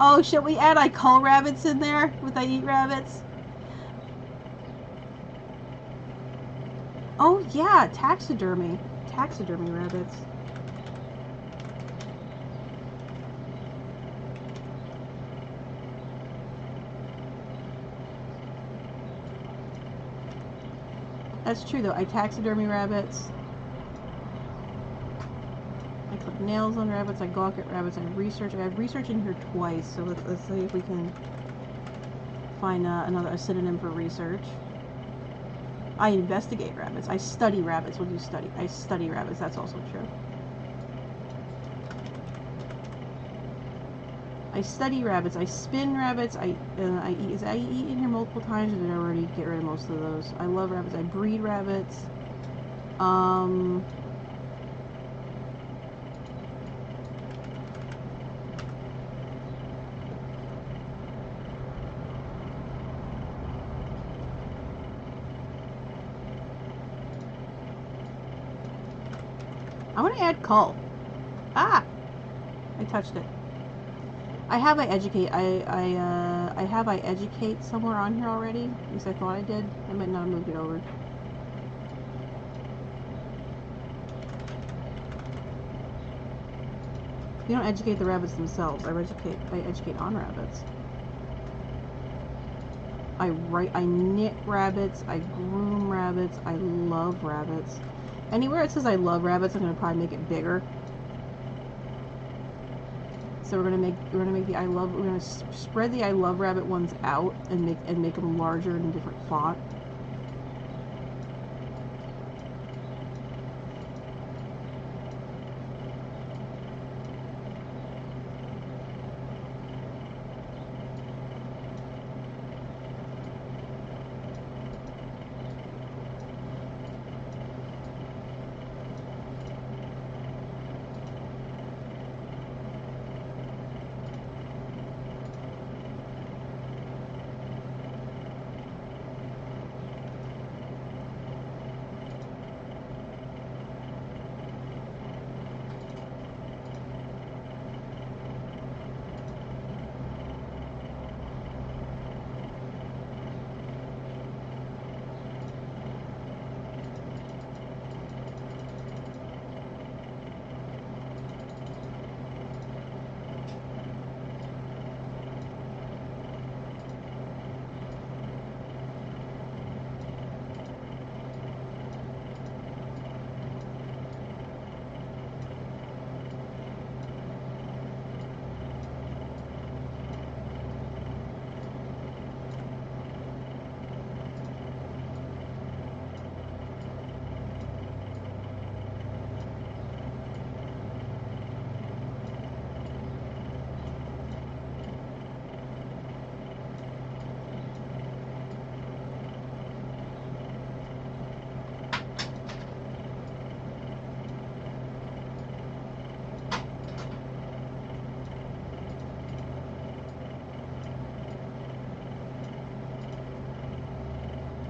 Oh, should we add I cull rabbits in there with I eat rabbits? Oh yeah, taxidermy. Taxidermy rabbits. That's true though. I taxidermy rabbits. I clip nails on rabbits. I gawk at rabbits. I research. I have research in here twice. So let's see if we can find a synonym for research. I investigate rabbits. I study rabbits. What do you study? I study rabbits. That's also true. I study rabbits. I spin rabbits. I eat. Is I eat in here multiple times, or did I already get rid of most of those? I love rabbits. I breed rabbits. I want to add cull. Ah! I touched it. I have I educate. I have I educate somewhere on here already. At least I thought I did. I might not have moved it over. You don't educate the rabbits themselves. I educate on rabbits. I knit rabbits. I groom rabbits. I love rabbits. Anywhere it says I love rabbits, I'm gonna probably make it bigger. So we're gonna make the we're gonna spread the I love rabbit ones out and make them larger in a different font.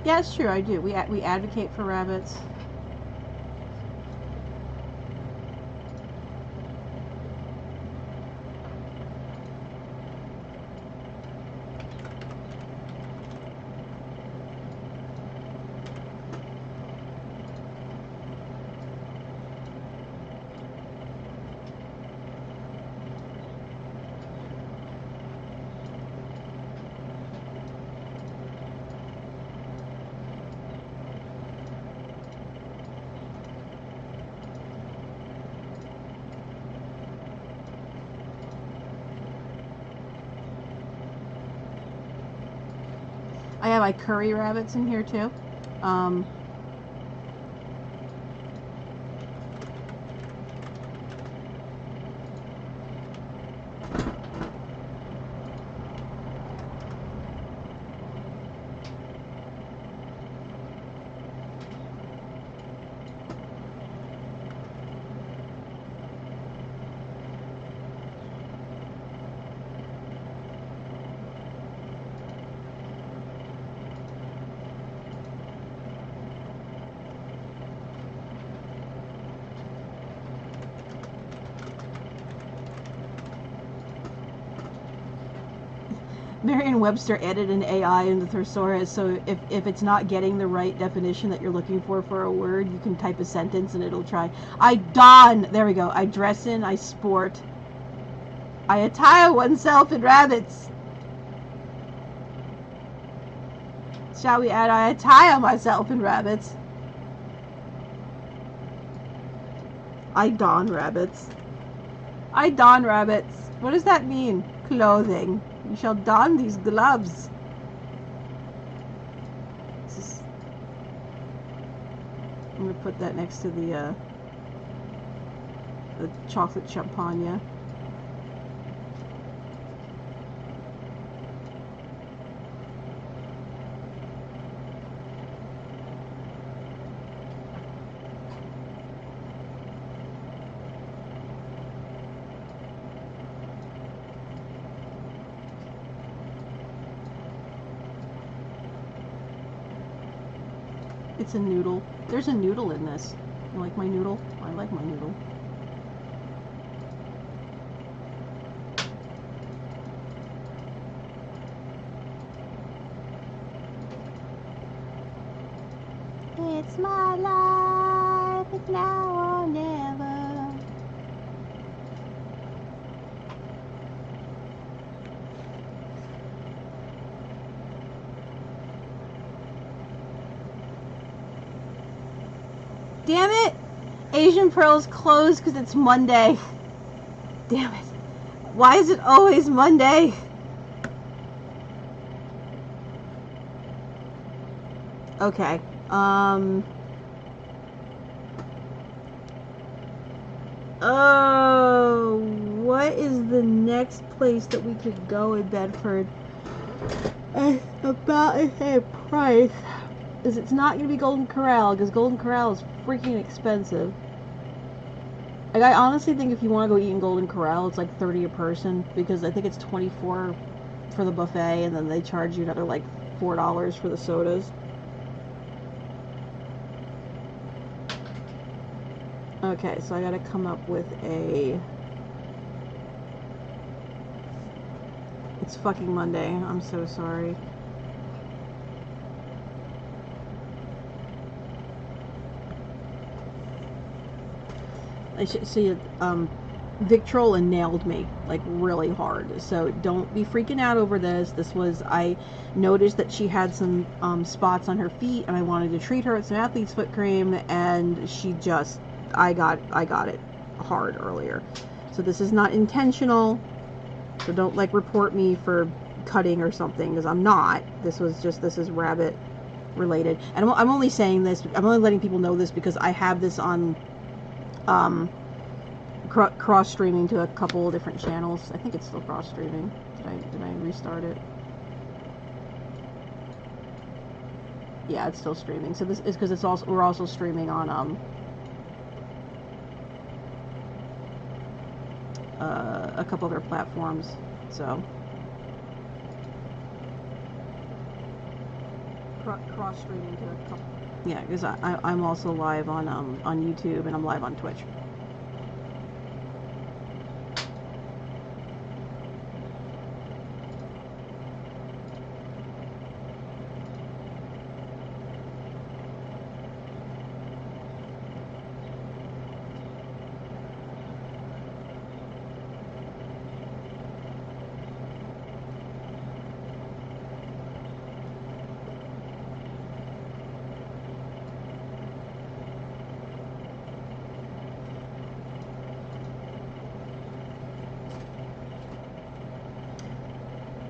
Yeah, it's true. I do. We advocate for rabbits. I have curry rabbits in here too. Merriam-Webster added an AI into Thesaurus, so if it's not getting the right definition that you're looking for a word, you can type a sentence and it'll try. I don, there we go, I dress in, I sport, I attire oneself in rabbits. Shall we add, I attire myself in rabbits. I don rabbits. I don rabbits. What does that mean? Clothing. You shall don these gloves. I'm going to put that next to the chocolate champagne. It's a noodle. There's a noodle in this. You like my noodle? I like my noodle. It's my life, it's now or never. Damn it! Asian Pearl's closed because it's Monday. Damn it. Why is it always Monday? Okay. Oh, what is the next place that we could go in Bedford? About the same price. Is it's not going to be Golden Corral, because Golden Corral is freaking expensive. Like, I honestly think if you want to go eat in Golden Corral, it's like $30 a person, because I think it's $24 for the buffet, and then they charge you another like $4 for the sodas. Okay, so I gotta come up with a... It's fucking Monday, I'm so sorry. I should see it, Victrola nailed me, like, really hard, so don't be freaking out over this. This was, I noticed that she had some, spots on her feet, and I wanted to treat her with some athlete's foot cream, and she just, I got it hard earlier. So this is not intentional, so don't, like, report me for cutting or something, because I'm not. This is rabbit related, and I'm only saying this, I'm only letting people know this because I have this on, cross-streaming to a couple different channels. I think it's still cross-streaming. Did I restart it? Yeah, it's still streaming. So this is because we're also streaming on a couple other platforms. So cross-streaming to a couple. Yeah, because I'm also live on YouTube, and I'm live on Twitch.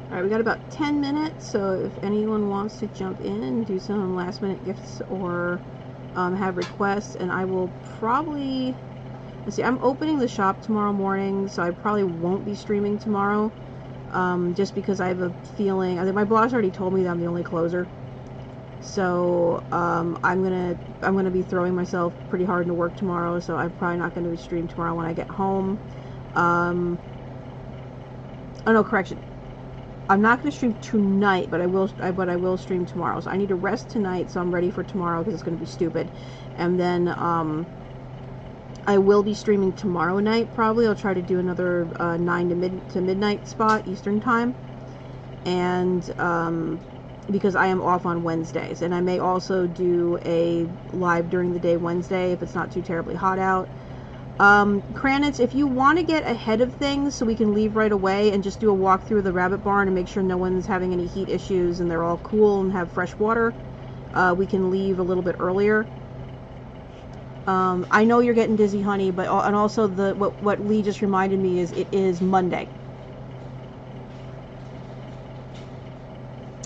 Alright, we got about 10 minutes, so if anyone wants to jump in and do some last minute gifts or have requests, and I will probably, let's see, I'm opening the shop tomorrow morning, so I probably won't be streaming tomorrow, just because I have a feeling, I think my boss already told me that I'm the only closer, so I'm gonna be throwing myself pretty hard into work tomorrow, so I'm probably not going to stream tomorrow when I get home. Oh no, correction. I'm not going to stream tonight, but I will stream tomorrow. So I need to rest tonight, so I'm ready for tomorrow because it's going to be stupid. And then I will be streaming tomorrow night. Probably I'll try to do another 9 to midnight spot Eastern time. and because I am off on Wednesdays, and I may also do a live during the day Wednesday if it's not too terribly hot out. Kranitz, if you want to get ahead of things so we can leave right away and just do a walk through the rabbit barn and make sure no one's having any heat issues and they're all cool and have fresh water, we can leave a little bit earlier. I know you're getting dizzy, honey, but and also what Lee just reminded me is it is Monday.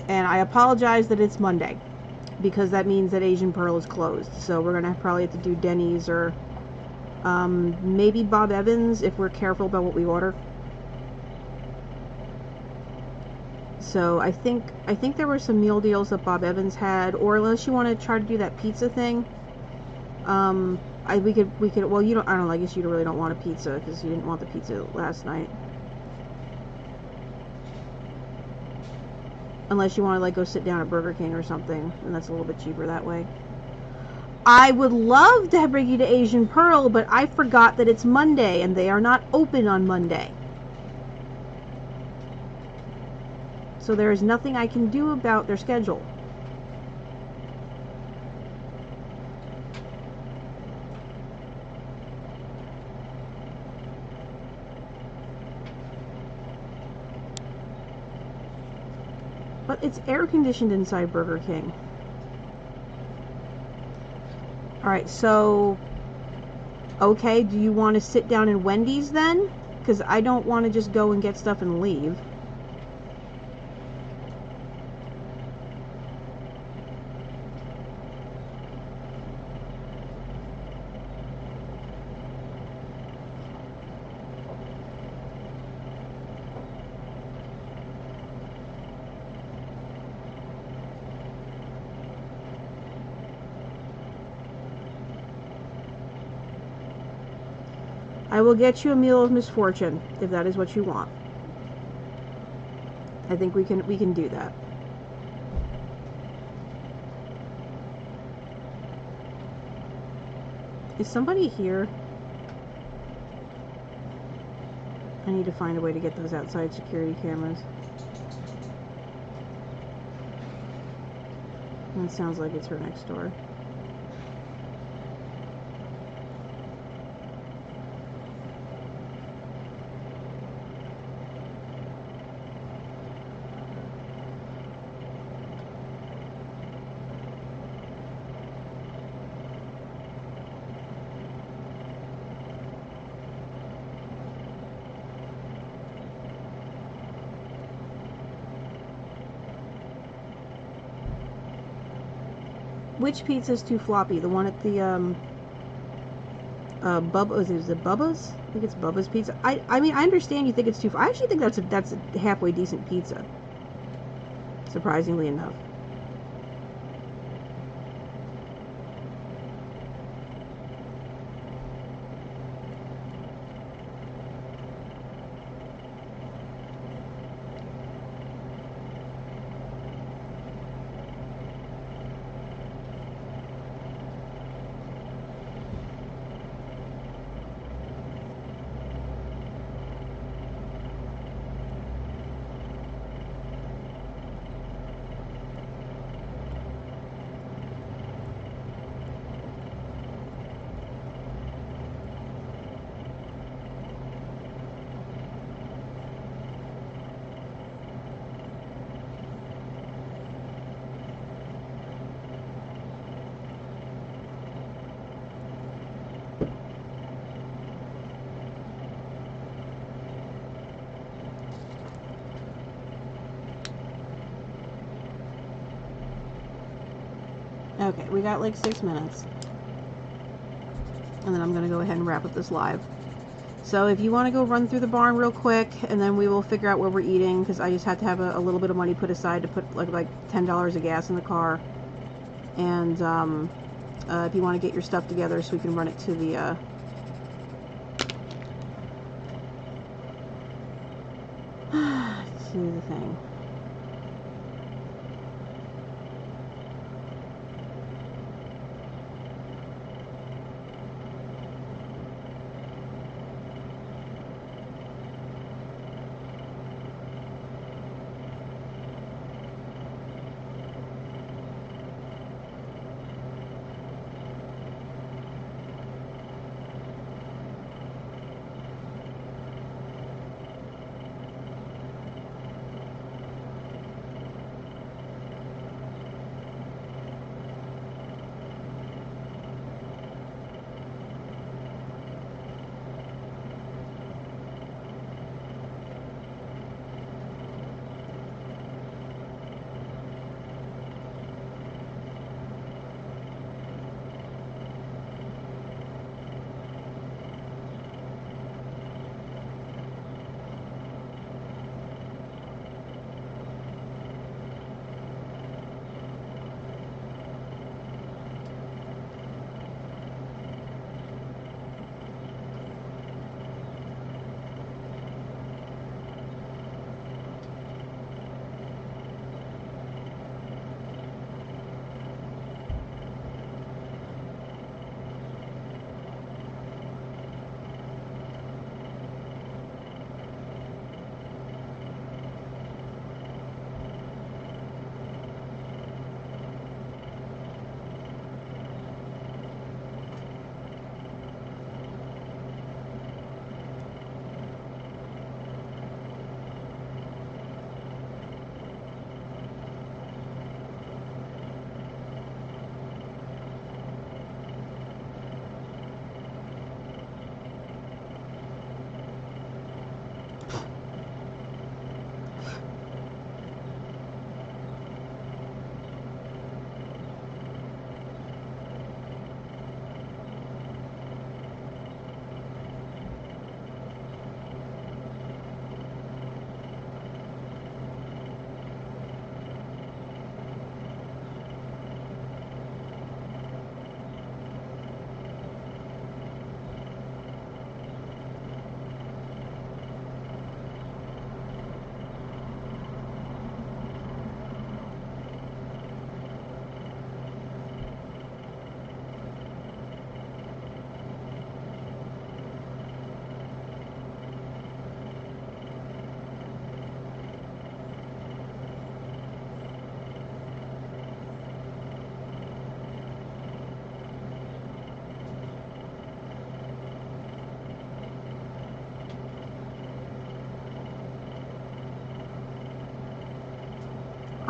And I apologize that it's Monday, because that means that Asian Pearl is closed. So we're going to probably have to do Denny's or maybe Bob Evans if we're careful about what we order. So I think there were some meal deals that Bob Evans had, or unless you want to try to do that pizza thing, we could. Well, you don't. I don't know. I guess you really don't want a pizza because you didn't want the pizza last night. Unless you want to like go sit down at Burger King or something, and that's a little bit cheaper that way. I would love to bring you to Asian Pearl, but I forgot that it's Monday and they are not open on Monday. So there is nothing I can do about their schedule. But it's air conditioned inside Burger King. Alright, so okay, do you want to sit down in Wendy's then? Because I don't want to just go and get stuff and leave. I will get you a meal of misfortune if that is what you want. I think we can do that. Is somebody here? I need to find a way to get those outside security cameras. And it sounds like it's her next door. Which pizza's too floppy? The one at the Bubba's? Is it Bubba's? I think it's Bubba's Pizza. I mean, I understand you think it's too. I actually think that's a halfway decent pizza. Surprisingly enough. Okay, we got like 6 minutes. And then I'm going to go ahead and wrap up this live. So if you want to go run through the barn real quick, and then we will figure out where we're eating, because I just have to have a little bit of money put aside to put like $10 of gas in the car. And if you want to get your stuff together so we can run it to the to the thing.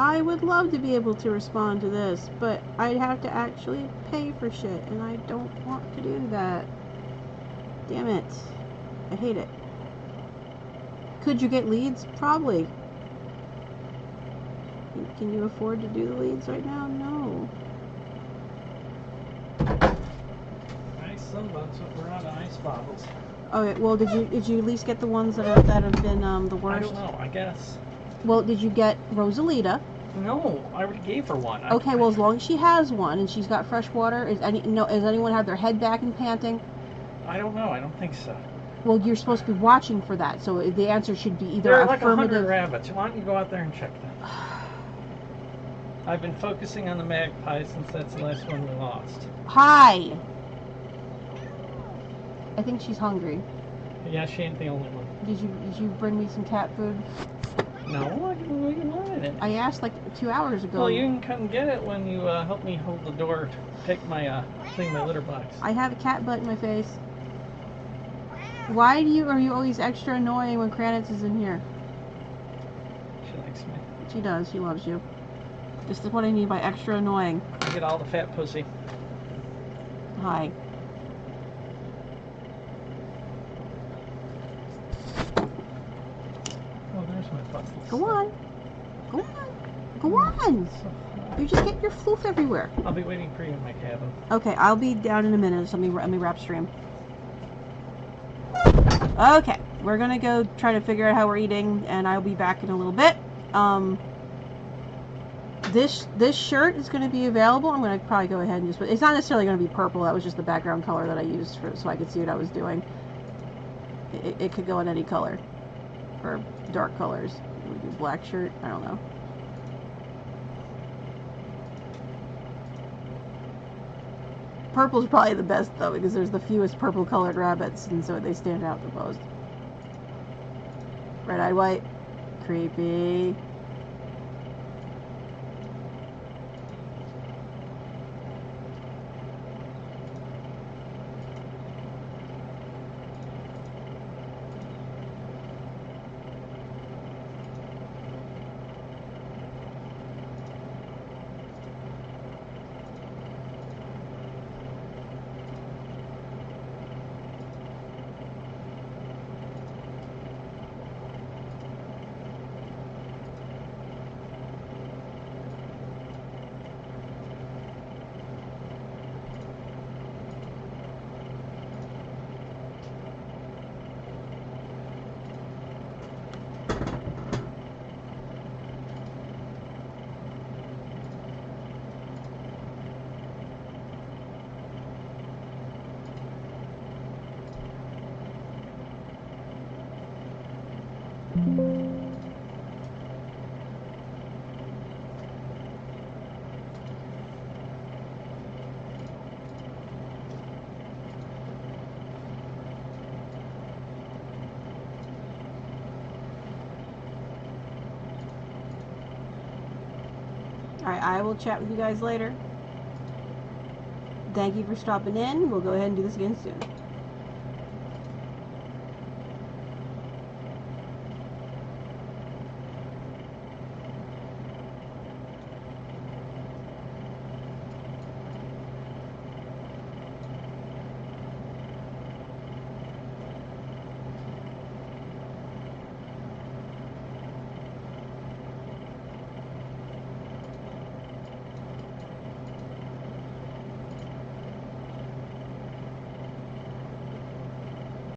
I would love to be able to respond to this, but I'd have to actually pay for shit, and I don't want to do that. Damn it. I hate it. Could you get leads? Probably. Can you afford to do the leads right now? No. Ice sunbuns we're out of ice bottles. Okay, well, did you at least get the ones that have been the worst? I don't know, I guess. Well, did you get Rosalita? No, I already gave her one. Okay, well, as long as she has one and she's got fresh water, has anyone have their head back and panting? I don't know, I don't think so. Well, you're supposed to be watching for that, so the answer should be either There are like affirmative. 100 rabbits. Why don't you go out there and check them? I've been focusing on the magpie since that's the last one we lost. Hi. I think she's hungry. Yeah, she ain't the only one. Did you bring me some cat food? No, I didn't want it. I asked like 2 hours ago. Well, you can come get it when you help me hold the door to take my clean my litter box. I have a cat butt in my face. Why are you always extra annoying when Kranitz is in here? She likes me. She does. She loves you. This is what I mean by extra annoying. I get all the fat pussy. Hi. Oh, there's my puppy. Go on. Go on. Go on. You just get your floof everywhere. I'll be waiting for you in my cabin. Okay, I'll be down in a minute. So let me wrap stream. Okay, we're gonna go try to figure out how we're eating, and I'll be back in a little bit. This shirt is going to be available. I'm going to probably go ahead and just... It's not necessarily going to be purple. That was just the background color that I used so I could see what I was doing. It could go in any color. Or dark colors. Maybe black shirt. I don't know. Purple's probably the best, though, because there's the fewest purple-colored rabbits, and so they stand out the most. Red-eyed white. Creepy. Alright, I will chat with you guys later. Thank you for stopping in. We'll go ahead and do this again soon.